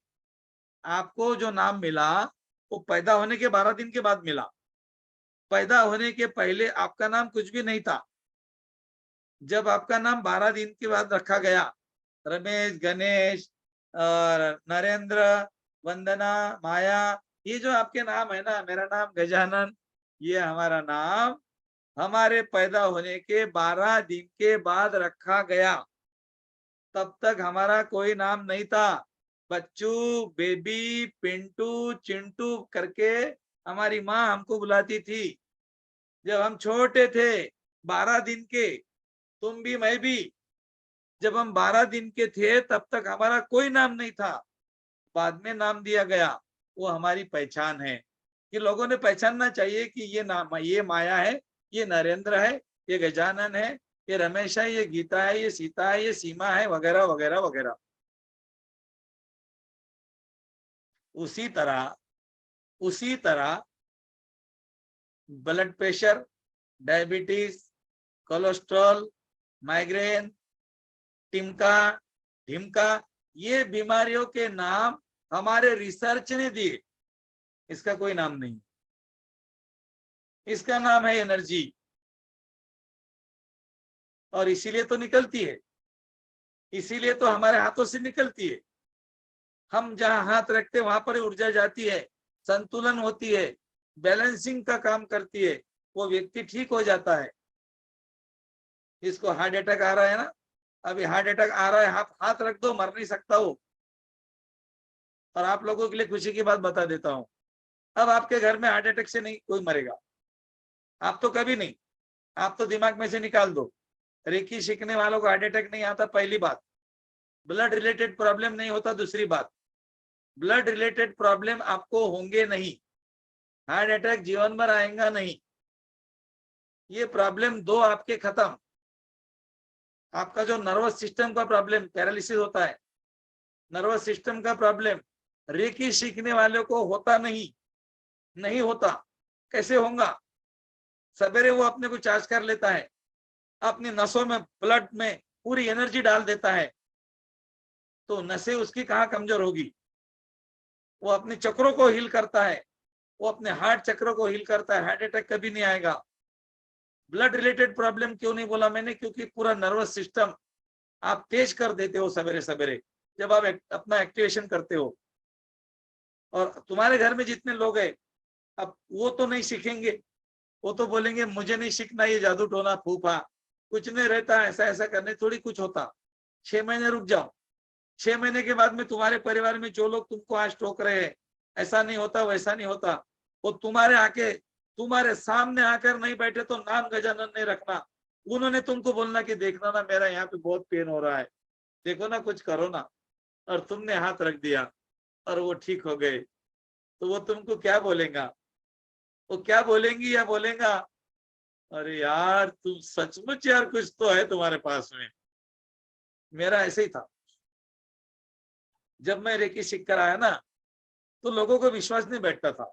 आपको जो नाम मिला वो पैदा होने के 12 दिन के बाद मिला। पैदा होने के पहले आपका नाम कुछ भी नहीं था। जब आपका नाम 12 दिन के बाद रखा गया, रमेश, गणेश, नरेंद्र, वंदना, माया, ये जो आपके नाम है ना, मेरा नाम गजानन, ये हमारा नाम हमारे पैदा होने के 12 दिन के बाद रखा गया। तब तक हमारा कोई नाम नहीं था। बच्चू, बेबी, पिंटू, चिंटू करके हमारी माँ हमको बुलाती थी जब हम छोटे थे, 12 दिन के। तुम भी मैं भी जब हम 12 दिन के थे तब तक हमारा कोई नाम नहीं था, बाद में नाम दिया गया। वो हमारी पहचान है। कि लोगों ने पहचानना चाहिए कि ये नाम, ये माया है, ये नरेंद्र है, ये गजानन है, ये रमेश है, ये गीता है, ये सीता है, ये सीमा है, वगैरह वगैरह वगैरह। उसी तरह blood pressure, diabetes, cholesterol, migraine, टिमका, ढिमका, ये बीमारियों के नाम हमारे रिसर्च ने दिए। इसका कोई नाम नहीं। इसका नाम है एनर्जी, और इसीलिए तो निकलती है, इसीलिए तो हमारे हाथों से निकलती है। हम जहां हाथ रखते वहां पर ऊर्जा जाती है, संतुलन होती है, बैलेंसिंग का काम करती है, वो व्यक्ति ठीक हो जाता है। इसको हार्ट अटैक आ रहा है ना, अभी हार्ट अटैक आ रहा है, हाथ हाथ रख दो, मर नहीं सकता वो। और आप लोगों के लिए खुशी की बात बता देता हूं, अब आपके घर में हार्ट अटैक से नहीं कोई मरेगा, आप तो कभी नहीं। आप तो दिमाग में से निकाल दो, रेकी सीखने वालों को हार्ट अटैक नहीं आता, पहली बात। ब्लड रिलेटेड प्रॉब्लम नहीं होता, दूसरी बात। ब्लड रिलेटेड प्रॉब्लम आपको होंगे नहीं, हार्ट अटैक जीवन भर आएगा नहीं। ये प्रॉब्लम दो आपके खत्म। आपका जो नर्वस सिस्टम का प्रॉब्लम, पैरालिसिस होता है, नर्वस सिस्टम का प्रॉब्लम रेकी सीखने वालों को होता नहीं, नहीं होता। कैसे होगा? सवेरे वो अपने को चार्ज कर लेता है, अपनी नसों में, ब्लड में पूरी एनर्जी डाल देता है, तो नसें उसकी कहाँ कमजोर होगी? वो अपने चक्रों को हील करता है, वो अपने हार्ट चक्रों को हील करता है, हार्ट अटैक कभी नहीं आएगा। ब्लड रिलेटेड प्रॉब्लम क्यों नहीं बोला मैंने? क्योंकि पूरा नर्वस सिस्टम आप तेज कर देते हो सवेरे सवेरे जब आप अपना एक्टिवेशन करते हो। और तुम्हारे घर में जितने लोग हैं, अब वो तो नहीं सीखेंगे, वो तो बोलेंगे मुझे नहीं सीखना ये जादू टोना फूफा, कुछ नहीं रहता, ऐसा ऐसा करने थोड़ी कुछ होता। 6 महीने रुक जाओ, 6 महीने के बाद में तुम्हारे परिवार में जो लोग तुमको आज टोक रहे हैं, ऐसा नहीं होता वैसा नहीं होता, वो तुम्हारे सामने आकर नहीं बैठे तो नाम गजानन नहीं रखना। उन्होंने तुमको बोलना कि देखना ना मेरा यहाँ पे बहुत पेन हो रहा है, देखो ना कुछ करो ना, और तुमने हाथ रख दिया और वो ठीक हो गए, तो वो तुमको क्या बोलेगा? वो क्या बोलेंगी या बोलेगा अरे यार तुम सचमुच यार कुछ तो है तुम्हारे पास में। मेरा ऐसे ही था, जब मैं रेकी सीख कर आया ना तो लोगों को विश्वास नहीं बैठता था।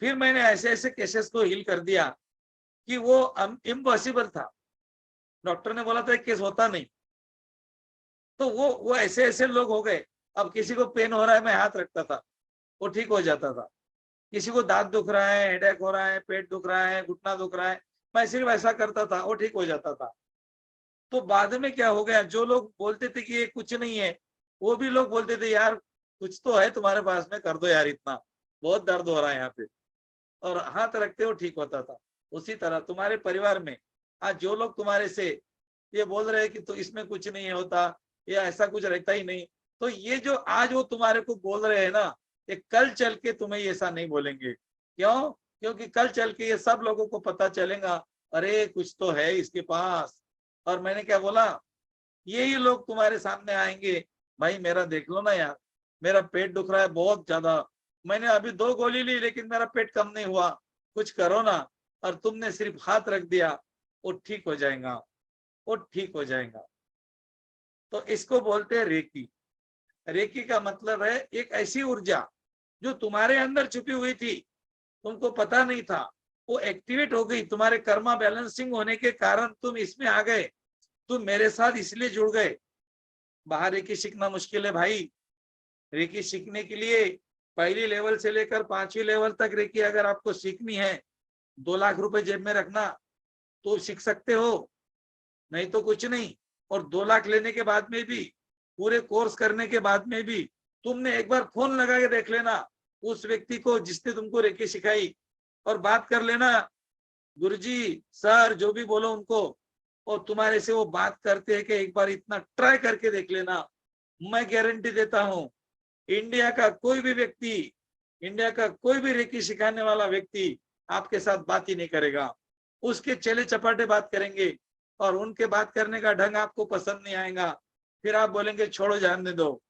फिर मैंने ऐसे ऐसे केसेस को हील कर दिया कि वो इम्पॉसिबल था, डॉक्टर ने बोला था एक केस होता नहीं, तो वो ऐसे ऐसे लोग हो गए। अब किसी को पेन हो रहा है, मैं हाथ रखता था, वो ठीक हो जाता था। किसी को दांत दुख रहा है, हेडेक हो रहा है, पेट दुख रहा है, घुटना दुख रहा है, मैं सिर्फ ऐसा करता था, वो ठीक हो जाता था। तो बाद में क्या हो गया, जो लोग बोलते थे कि ये कुछ नहीं है, वो भी लोग बोलते थे यार कुछ तो है तुम्हारे पास में, कर दो यार, इतना बहुत दर्द हो रहा है यहाँ पे, और हाथ रखते हो ठीक होता था। उसी तरह तुम्हारे परिवार में आज जो लोग तुम्हारे से ये बोल रहे हैं कि तो इसमें कुछ नहीं होता, या ऐसा कुछ रहता ही नहीं, तो ये जो आज वो तुम्हारे को बोल रहे हैं ना, ये कल चल के तुम्हें ऐसा नहीं बोलेंगे। क्यों? क्योंकि कल चल के ये सब लोगों को पता चलेगा अरे कुछ तो है इसके पास। और मैंने क्या बोला, यही लोग तुम्हारे सामने आएंगे, भाई मेरा देख लो ना यार, मेरा पेट दुख रहा है बहुत ज्यादा, मैंने अभी 2 गोली ली लेकिन मेरा पेट कम नहीं हुआ, कुछ करो ना। और तुमने सिर्फ हाथ रख दिया, वो ठीक हो जाएगा, वो ठीक हो जाएगा। तो इसको बोलते हैं रेकी। रेकी का मतलब है एक ऐसी ऊर्जा जो तुम्हारे अंदर छुपी हुई थी, तुमको पता नहीं था, वो एक्टिवेट हो गई। तुम्हारे कर्मा बैलेंसिंग होने के कारण तुम इसमें आ गए, तुम मेरे साथ इसलिए जुड़ गए। बाहर रेकी सीखना मुश्किल है भाई। रेकी सीखने के लिए पहली लेवल से लेकर 5वीं लेवल तक रेकी अगर आपको सीखनी है, 2 लाख रुपए जेब में रखना तो सीख सकते हो, नहीं तो कुछ नहीं। और 2 लाख लेने के बाद में भी, पूरे कोर्स करने के बाद में भी, तुमने एक बार फोन लगा के देख लेना उस व्यक्ति को जिसने तुमको रेकी सिखाई, और बात कर लेना, गुरुजी सर जो भी बोलो उनको, और तुम्हारे से वो बात करते हैं कि एक बार इतना ट्राई करके देख लेना, मैं गारंटी देता हूं इंडिया का कोई भी व्यक्ति, इंडिया का कोई भी रेकी सिखाने वाला व्यक्ति आपके साथ बात ही नहीं करेगा। उसके चले चपाटे बात करेंगे और उनके बात करने का ढंग आपको पसंद नहीं आएगा, फिर आप बोलेंगे छोड़ो जानने दो।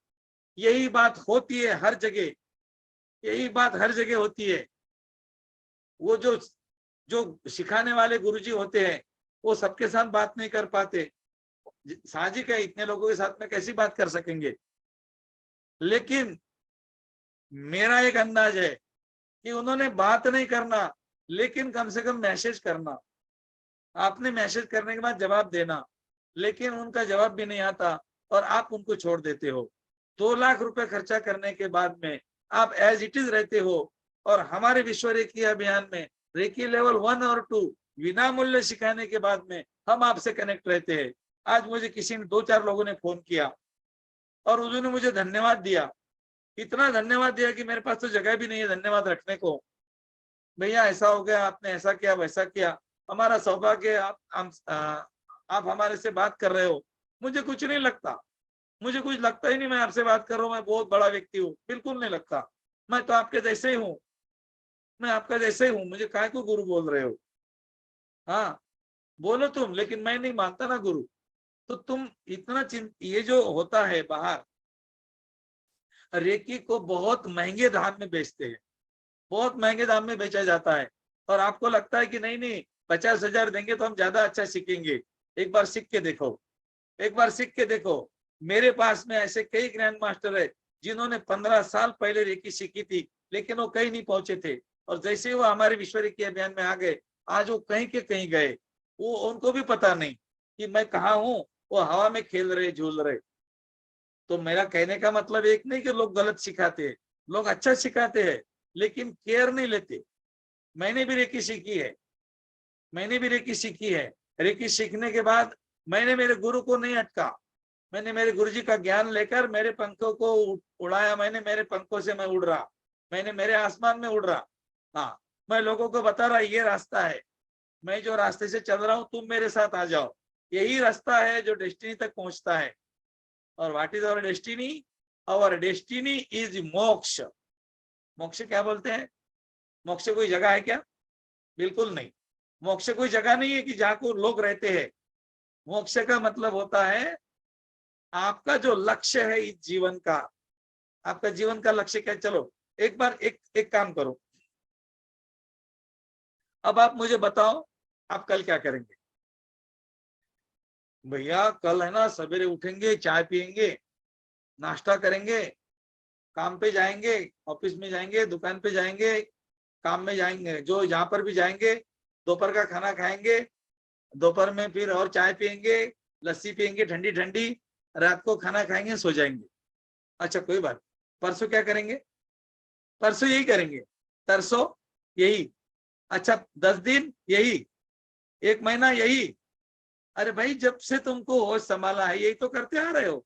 यही बात होती है हर जगह, यही बात हर जगह होती है। वो जो जो सिखाने वाले गुरुजी होते हैं वो सबके साथ बात नहीं कर पाते, साजिक है, इतने लोगों के साथ में कैसी बात कर सकेंगे। लेकिन मेरा एक अंदाज है कि उन्होंने बात नहीं करना, लेकिन कम से कम मैसेज करना। आपने मैसेज करने के बाद जवाब देना, लेकिन उनका जवाब भी नहीं आता और आप उनको छोड़ देते हो। 2 लाख रुपए खर्चा करने के बाद में आप एज इट इज रहते हो और हमारे विश्व रेकी अभियान में रेकी लेवल 1 और 2 बिना मूल्य सिखाने के बाद में हम आपसे कनेक्ट रहते हैं। आज मुझे किसी ने 2-4 लोगों ने फोन किया और उन्होंने मुझे धन्यवाद दिया, इतना धन्यवाद दिया कि मेरे पास तो जगह भी नहीं है धन्यवाद रखने को। भैया ऐसा हो गया, आपने ऐसा किया वैसा किया, हमारा सौभाग्य आप हमारे से बात कर रहे हो। मुझे कुछ नहीं लगता, मुझे कुछ लगता ही नहीं मैं आपसे बात कर रहा हूँ, मैं बहुत बड़ा व्यक्ति हूँ, बिल्कुल नहीं लगता। मैं तो आपके जैसे ही हूँ, मैं आपका जैसे ही हूँ, मुझे काहे को गुरु बोल रहे हो। हाँ बोलो तुम, लेकिन मैं नहीं मानता ना गुरु। तो तुम इतना ये जो होता है बाहर, रेकी को बहुत महंगे दाम में बेचते हैं, बहुत महंगे दाम में बेचा जाता है और आपको लगता है कि नहीं नहीं 50,000 देंगे तो हम ज्यादा अच्छा सीखेंगे। एक बार सीख के देखो, एक बार सीख के देखो। मेरे पास में ऐसे कई ग्रैंड मास्टर है जिन्होंने 15 साल पहले रेकी सीखी थी, लेकिन वो कहीं नहीं पहुंचे थे और जैसे वो हमारे विश्व रेकी अभियान में आ गए, आज वो कहीं के कहीं गए। वो उनको भी पता नहीं कि मैं कहाँ हूँ, वो हवा में खेल रहे झूल रहे। तो मेरा कहने का मतलब एक नहीं कि लोग गलत सिखाते हैं, लोग अच्छा सिखाते हैं लेकिन केयर नहीं लेते। मैंने भी रेकी सीखी है, मैंने भी रेकी सीखी है। रेकी सीखने के बाद मैंने मेरे गुरु को नहीं अटका, मैंने मेरे गुरुजी का ज्ञान लेकर मेरे पंखों को उड़ाया, मैंने मेरे पंखों से मैं उड़ रहा, मैंने मेरे आसमान में उड़ रहा। हाँ मैं लोगों को बता रहा ये रास्ता है, मैं जो रास्ते से चल रहा हूँ तुम मेरे साथ आ जाओ, यही रास्ता है जो डेस्टिनी तक पहुंचता है। और what is our destiny? Our destiny is moksha. मोक्ष क्या बोलते हैं? मोक्ष कोई जगह है क्या? बिल्कुल नहीं। मोक्ष कोई जगह नहीं है कि जहां को लोग रहते हैं। मोक्ष का मतलब होता है आपका जो लक्ष्य है इस जीवन का, आपका जीवन का लक्ष्य क्या? चलो एक बार एक काम करो, अब आप मुझे बताओ आप कल क्या करेंगे? भैया कल है ना सवेरे उठेंगे, चाय पियेंगे, नाश्ता करेंगे, काम पे जाएंगे, ऑफिस में जाएंगे, दुकान पे जाएंगे, काम में जाएंगे, जो जहां पर भी जाएंगे, दोपहर का खाना खाएंगे, दोपहर में फिर और चाय पियेंगे, लस्सी पियेंगे ठंडी ठंडी, रात को खाना खाएंगे, सो जाएंगे। अच्छा कोई बात, परसों क्या करेंगे? परसों यही करेंगे, तरसों यही। अच्छा 10 दिन यही, 1 महीना यही। अरे भाई जब से तुमको होश संभाला है यही तो करते आ रहे हो।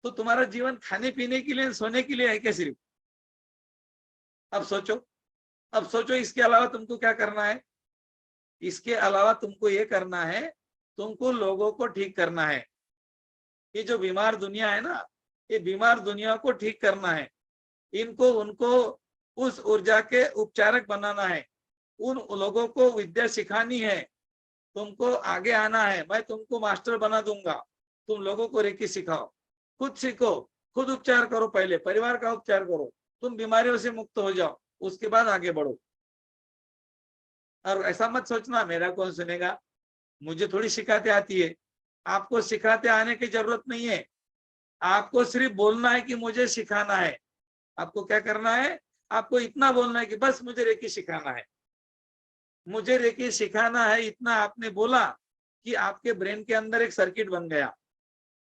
तो तुम्हारा जीवन खाने पीने के लिए सोने के लिए है क्या सिर्फ? अब सोचो, अब सोचो इसके अलावा तुमको क्या करना है? इसके अलावा तुमको ये करना है, तुमको लोगों को ठीक करना है। ये जो बीमार दुनिया है ना, ये बीमार दुनिया को ठीक करना है। इनको उनको उस ऊर्जा के उपचारक बनाना है, उन लोगों को विद्या सिखानी है। तुमको आगे आना है, मैं तुमको मास्टर बना दूंगा। तुम लोगों को रेकी सिखाओ, खुद सीखो, खुद उपचार करो, पहले परिवार का उपचार करो, तुम बीमारियों से मुक्त हो जाओ, उसके बाद आगे बढ़ो। और ऐसा मत सोचना मेरा कौन सुनेगा, मुझे थोड़ी सिखाते आती है। आपको सिखाते आने की जरूरत नहीं है, आपको सिर्फ बोलना है कि मुझे सिखाना है। आपको क्या करना है? आपको इतना बोलना है कि बस मुझे रेकी सिखाना है, मुझे रेकी सिखाना है। इतना आपने बोला कि आपके ब्रेन के अंदर एक सर्किट बन गया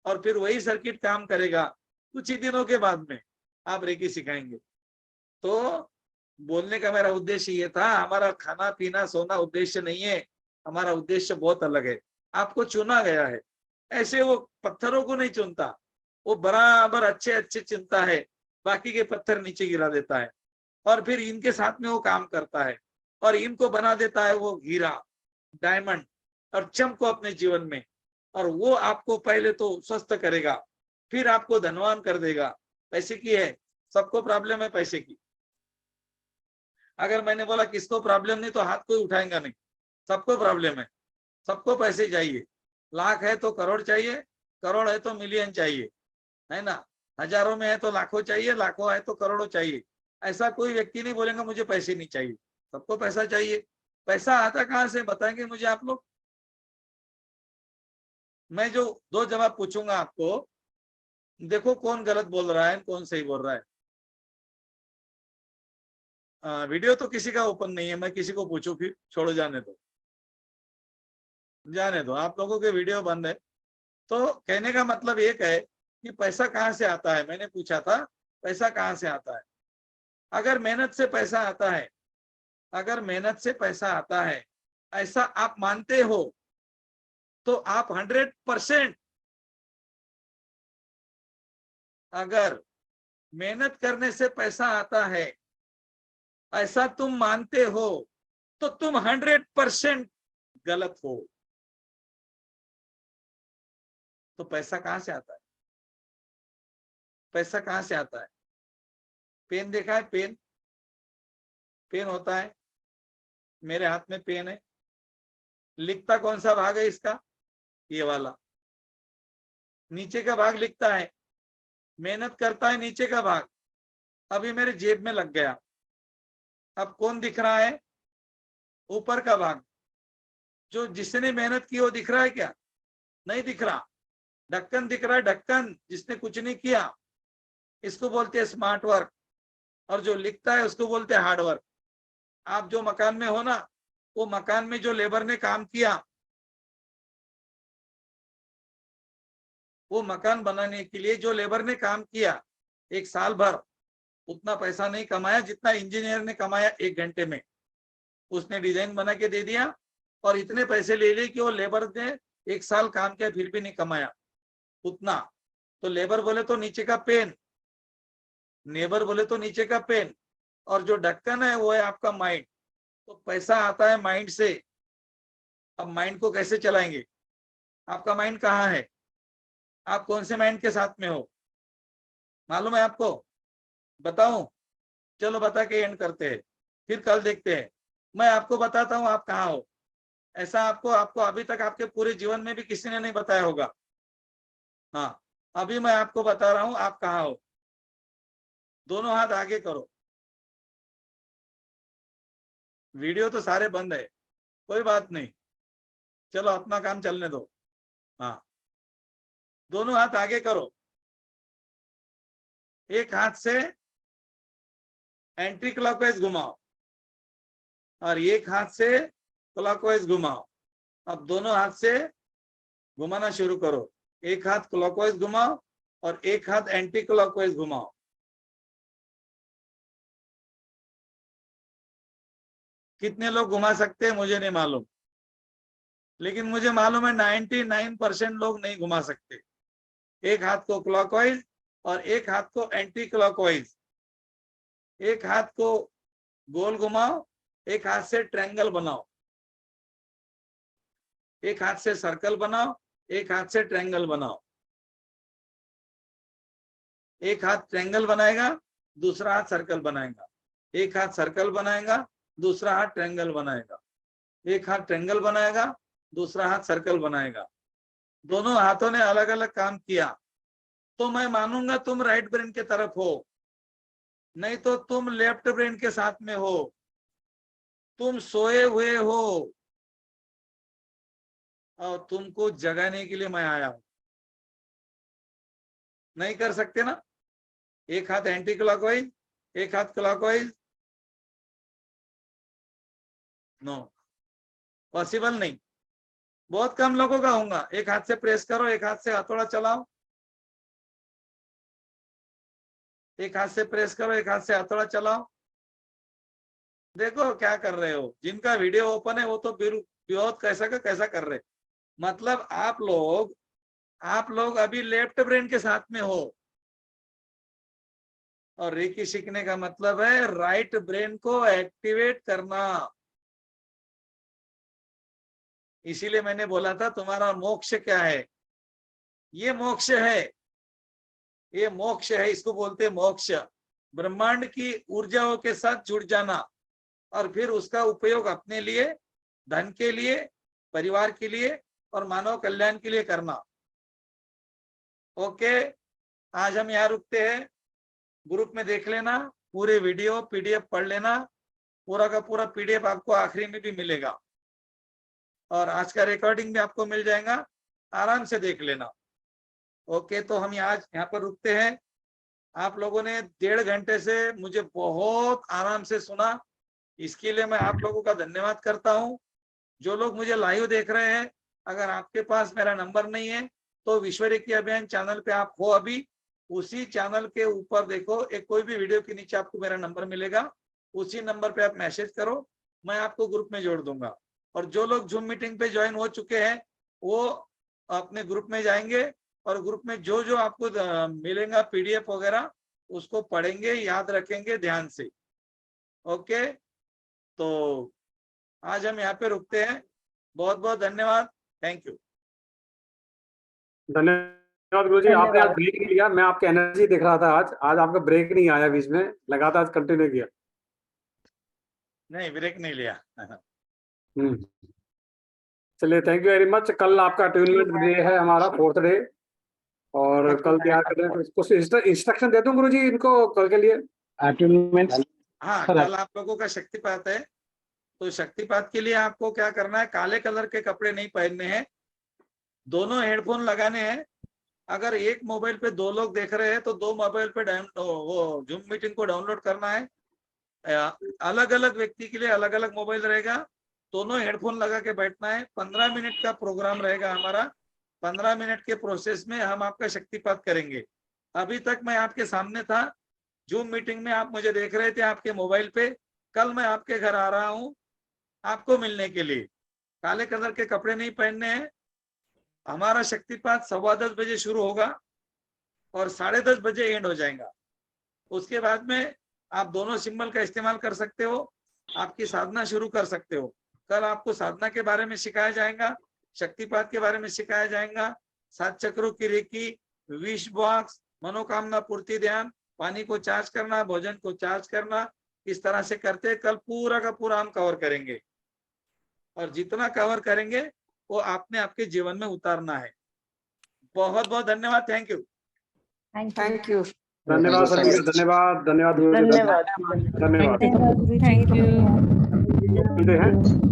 और फिर वही सर्किट काम करेगा। कुछ ही दिनों के बाद में आप रेकी सिखाएंगे। तो बोलने का मेरा उद्देश्य ये था, हमारा खाना पीना सोना उद्देश्य नहीं है, हमारा उद्देश्य बहुत अलग है। आपको चुना गया है, ऐसे वो पत्थरों को नहीं चुनता, वो बराबर अच्छे अच्छे चुनता है, बाकी के पत्थर नीचे गिरा देता है और फिर इनके साथ में वो काम करता है और इनको बना देता है वो हीरा डायमंड और चमको अपने जीवन में। और वो आपको पहले तो स्वस्थ करेगा, फिर आपको धनवान कर देगा। पैसे की है, सबको प्रॉब्लम है पैसे की। अगर मैंने बोला किसको प्रॉब्लम नहीं, तो हाथ कोई उठाएगा नहीं। सबको प्रॉब्लम है, सबको पैसे चाहिए। लाख है तो करोड़ चाहिए, करोड़ है तो मिलियन चाहिए, है ना। हजारों में है तो लाखों चाहिए, लाखों है तो करोड़ों चाहिए। ऐसा कोई व्यक्ति नहीं बोलेगा मुझे पैसे नहीं चाहिए, सबको पैसा चाहिए। पैसा आता कहां से बताएंगे मुझे आप लोग? मैं जो दो जवाब पूछूंगा आपको, देखो कौन गलत बोल रहा है, कौन सही बोल रहा है। वीडियो तो किसी का ओपन नहीं है, मैं किसी को पूछूं फिर? छोड़ो, जाने दो, जाने दो, आप लोगों के वीडियो बंद है। तो कहने का मतलब एक है कि पैसा कहाँ से आता है। मैंने पूछा था पैसा कहाँ से आता है। अगर मेहनत से पैसा आता है, अगर मेहनत से पैसा आता है ऐसा आप मानते हो, तो आप 100%, अगर मेहनत करने से पैसा आता है ऐसा तुम मानते हो, तो तुम 100% गलत हो। तो पैसा कहां से आता है? पैसा कहां से आता है? पेन देखा है? पेन, पेन होता है, मेरे हाथ में पेन है। लिखता कौन सा भाग है इसका? ये वाला, नीचे का भाग लिखता है। मेहनत करता है नीचे का भाग। अभी मेरे जेब में लग गया, अब कौन दिख रहा है? ऊपर का भाग। जो जिसने मेहनत की वो दिख रहा है क्या? नहीं दिख रहा। ढक्कन दिख रहा है, ढक्कन जिसने कुछ नहीं किया, इसको बोलते हैं स्मार्ट वर्क। और जो लिखता है उसको बोलते हैं हार्ड वर्क। आप जो मकान में हो ना, वो मकान में जो लेबर ने काम किया, वो मकान बनाने के लिए जो लेबर ने काम किया एक साल भर, उतना पैसा नहीं कमाया जितना इंजीनियर ने कमाया 1 घंटे में। उसने डिजाइन बना के दे दिया और इतने पैसे ले लिए कि वो लेबर ने 1 साल काम किया फिर भी नहीं कमाया उतना। तो लेबर बोले तो नीचे का पेन, नेबर बोले तो नीचे का पेन, और जो ढक्कन है वो है आपका माइंड। तो पैसा आता है माइंड से। अब माइंड को कैसे चलाएंगे? आपका माइंड कहाँ है? आप कौन से माइंड के साथ में हो? मालूम है आपको? बताऊं? चलो बता के एंड करते हैं, फिर कल देखते हैं। मैं आपको बताता हूं आप कहाँ हो। ऐसा आपको आपको अभी तक आपके पूरे जीवन में भी किसी ने नहीं बताया होगा। हाँ, अभी मैं आपको बता रहा हूं आप कहाँ हो। दोनों हाथ आगे करो। वीडियो तो सारे बंद है, कोई बात नहीं, चलो अपना काम चलने दो। हाँ, दोनों हाथ आगे करो। एक हाथ से एंटी क्लॉकवाइज घुमाओ और एक हाथ से क्लॉकवाइज घुमाओ। अब दोनों हाथ से घुमाना शुरू करो। एक हाथ क्लॉकवाइज घुमाओ और एक हाथ एंटी क्लॉकवाइज घुमाओ। कितने लोग घुमा सकते हैं मुझे नहीं मालूम, लेकिन मुझे मालूम है 99% लोग नहीं घुमा सकते। एक हाथ को क्लॉकवाइज और एक हाथ को एंटी क्लॉकवाइज। एक हाथ को गोल घुमाओ, एक हाथ से ट्रायंगल बनाओ। एक हाथ से सर्कल बनाओ, एक हाथ से ट्रायंगल बनाओ। एक हाथ ट्रायंगल बनाएगा, दूसरा हाथ सर्कल बनाएगा। एक हाथ सर्कल बनाएगा, दूसरा हाथ ट्रायंगल बनाएगा। एक हाथ ट्रायंगल बनाएगा, दूसरा हाथ सर्कल बनाएगा। दोनों हाथों ने अलग अलग काम किया तो मैं मानूंगा तुम राइट ब्रेन के तरफ हो, नहीं तो तुम लेफ्ट ब्रेन के साथ में हो। तुम सोए हुए हो और तुमको जगाने के लिए मैं आया हूं। नहीं कर सकते ना? एक हाथ एंटी क्लॉकवाइज, एक हाथ क्लॉकवाइज, नो, पॉसिबल नहीं। बहुत कम लोगों का होगा। एक हाथ से प्रेस करो, एक हाथ से हथौड़ा चलाओ। एक हाथ से प्रेस करो, एक हाथ से हथौड़ा चलाओ। देखो क्या कर रहे हो। जिनका वीडियो ओपन है वो तो बहुत कैसा का कैसा कर रहे। मतलब आप लोग अभी लेफ्ट ब्रेन के साथ में हो, और रेकी सीखने का मतलब है राइट ब्रेन को एक्टिवेट करना। इसीलिए मैंने बोला था तुम्हारा मोक्ष क्या है, ये मोक्ष है, ये मोक्ष है, इसको बोलते हैं मोक्ष। ब्रह्मांड की ऊर्जाओं के साथ जुड़ जाना और फिर उसका उपयोग अपने लिए, धन के लिए, परिवार के लिए और मानव कल्याण के लिए करना। ओके, आज हम यहाँ रुकते हैं। ग्रुप में देख लेना, पूरे वीडियो पीडीएफ पढ़ लेना, पूरा का पूरा पीडीएफ आपको आखिरी में भी मिलेगा और आज का रिकॉर्डिंग भी आपको मिल जाएगा, आराम से देख लेना। ओके, तो हम आज यहाँ पर रुकते हैं। आप लोगों ने 1.5 घंटे से मुझे बहुत आराम से सुना, इसके लिए मैं आप लोगों का धन्यवाद करता हूँ। जो लोग मुझे लाइव देख रहे हैं, अगर आपके पास मेरा नंबर नहीं है तो विश्व रेखी अभियान चैनल पे आप हो, अभी उसी चैनल के ऊपर देखो, एक कोई भी वीडियो के नीचे आपको मेरा नंबर मिलेगा, उसी नंबर पे आप मैसेज करो, मैं आपको ग्रुप में जोड़ दूंगा। और जो लोग जूम मीटिंग पे ज्वाइन हो चुके हैं वो अपने ग्रुप में जाएंगे और ग्रुप में जो जो आपको मिलेगा पीडीएफ वगैरह उसको पढ़ेंगे, याद रखेंगे ध्यान से। ओके, तो आज हम यहाँ पे रुकते हैं। बहुत बहुत धन्यवाद, थैंक यू। धन्यवाद गुरुजी, आपने आज ब्रेक नहीं लिया, मैं आपकी एनर्जी देख रहा था। आज आपका ब्रेक नहीं आया, बीच में लगातार कंटिन्यू किया। नहीं, ब्रेक नहीं लिया। चलिए, थैंक यू वेरी मच। कल आपका अट्यूनमेंट डे है हमारा, 4th डे, और कल तैयार कर रहे हैं। कुछ इंस्ट्रक्शन दे दूं गुरुजी इनको कल के लिए? अट्यूनमेंट, हाँ, कल आप लोगों का शक्तिपात है, तो शक्तिपात के लिए आपको क्या करना है, काले कलर के कपड़े नहीं पहनने हैं, दोनों हेडफोन लगाने हैं। अगर एक मोबाइल पे 2 लोग देख रहे हैं तो 2 मोबाइल पे वो जूम मीटिंग को डाउनलोड करना है। अलग अलग व्यक्ति के लिए अलग अलग मोबाइल रहेगा, दोनों हेडफोन लगा के बैठना है। 15 मिनट का प्रोग्राम रहेगा हमारा। 15 मिनट के प्रोसेस में हम आपका शक्तिपात करेंगे। अभी तक मैं आपके सामने था, जूम मीटिंग में आप मुझे देख रहे थे आपके मोबाइल पे। कल मैं आपके घर आ रहा हूँ आपको मिलने के लिए। काले कलर के कपड़े नहीं पहनने हैं। हमारा शक्तिपात 10:15 बजे शुरू होगा और 10:30 बजे एंड हो जाएगा। उसके बाद में आप दोनों सिंबल का इस्तेमाल कर सकते हो, आपकी साधना शुरू कर सकते हो। कल आपको साधना के बारे में सिखाया जाएगा, शक्तिपात के बारे में सिखाया जाएगा, 7 चक्रों की रेकी, विश बॉक्स, मनोकामना पूर्ति ध्यान, पानी को चार्ज करना, भोजन को चार्ज करना, इस तरह से करते कल पूरा का पूरा हम कवर करेंगे। और जितना कवर करेंगे वो आपने आपके जीवन में उतारना है। बहुत बहुत धन्यवाद, थैंक यू। Thank you. धन्यवाद सभी का, धन्यवाद, धन्यवाद गुरुजी, धन्यवाद। धन्यवाद। Thank you. मिलते हैं।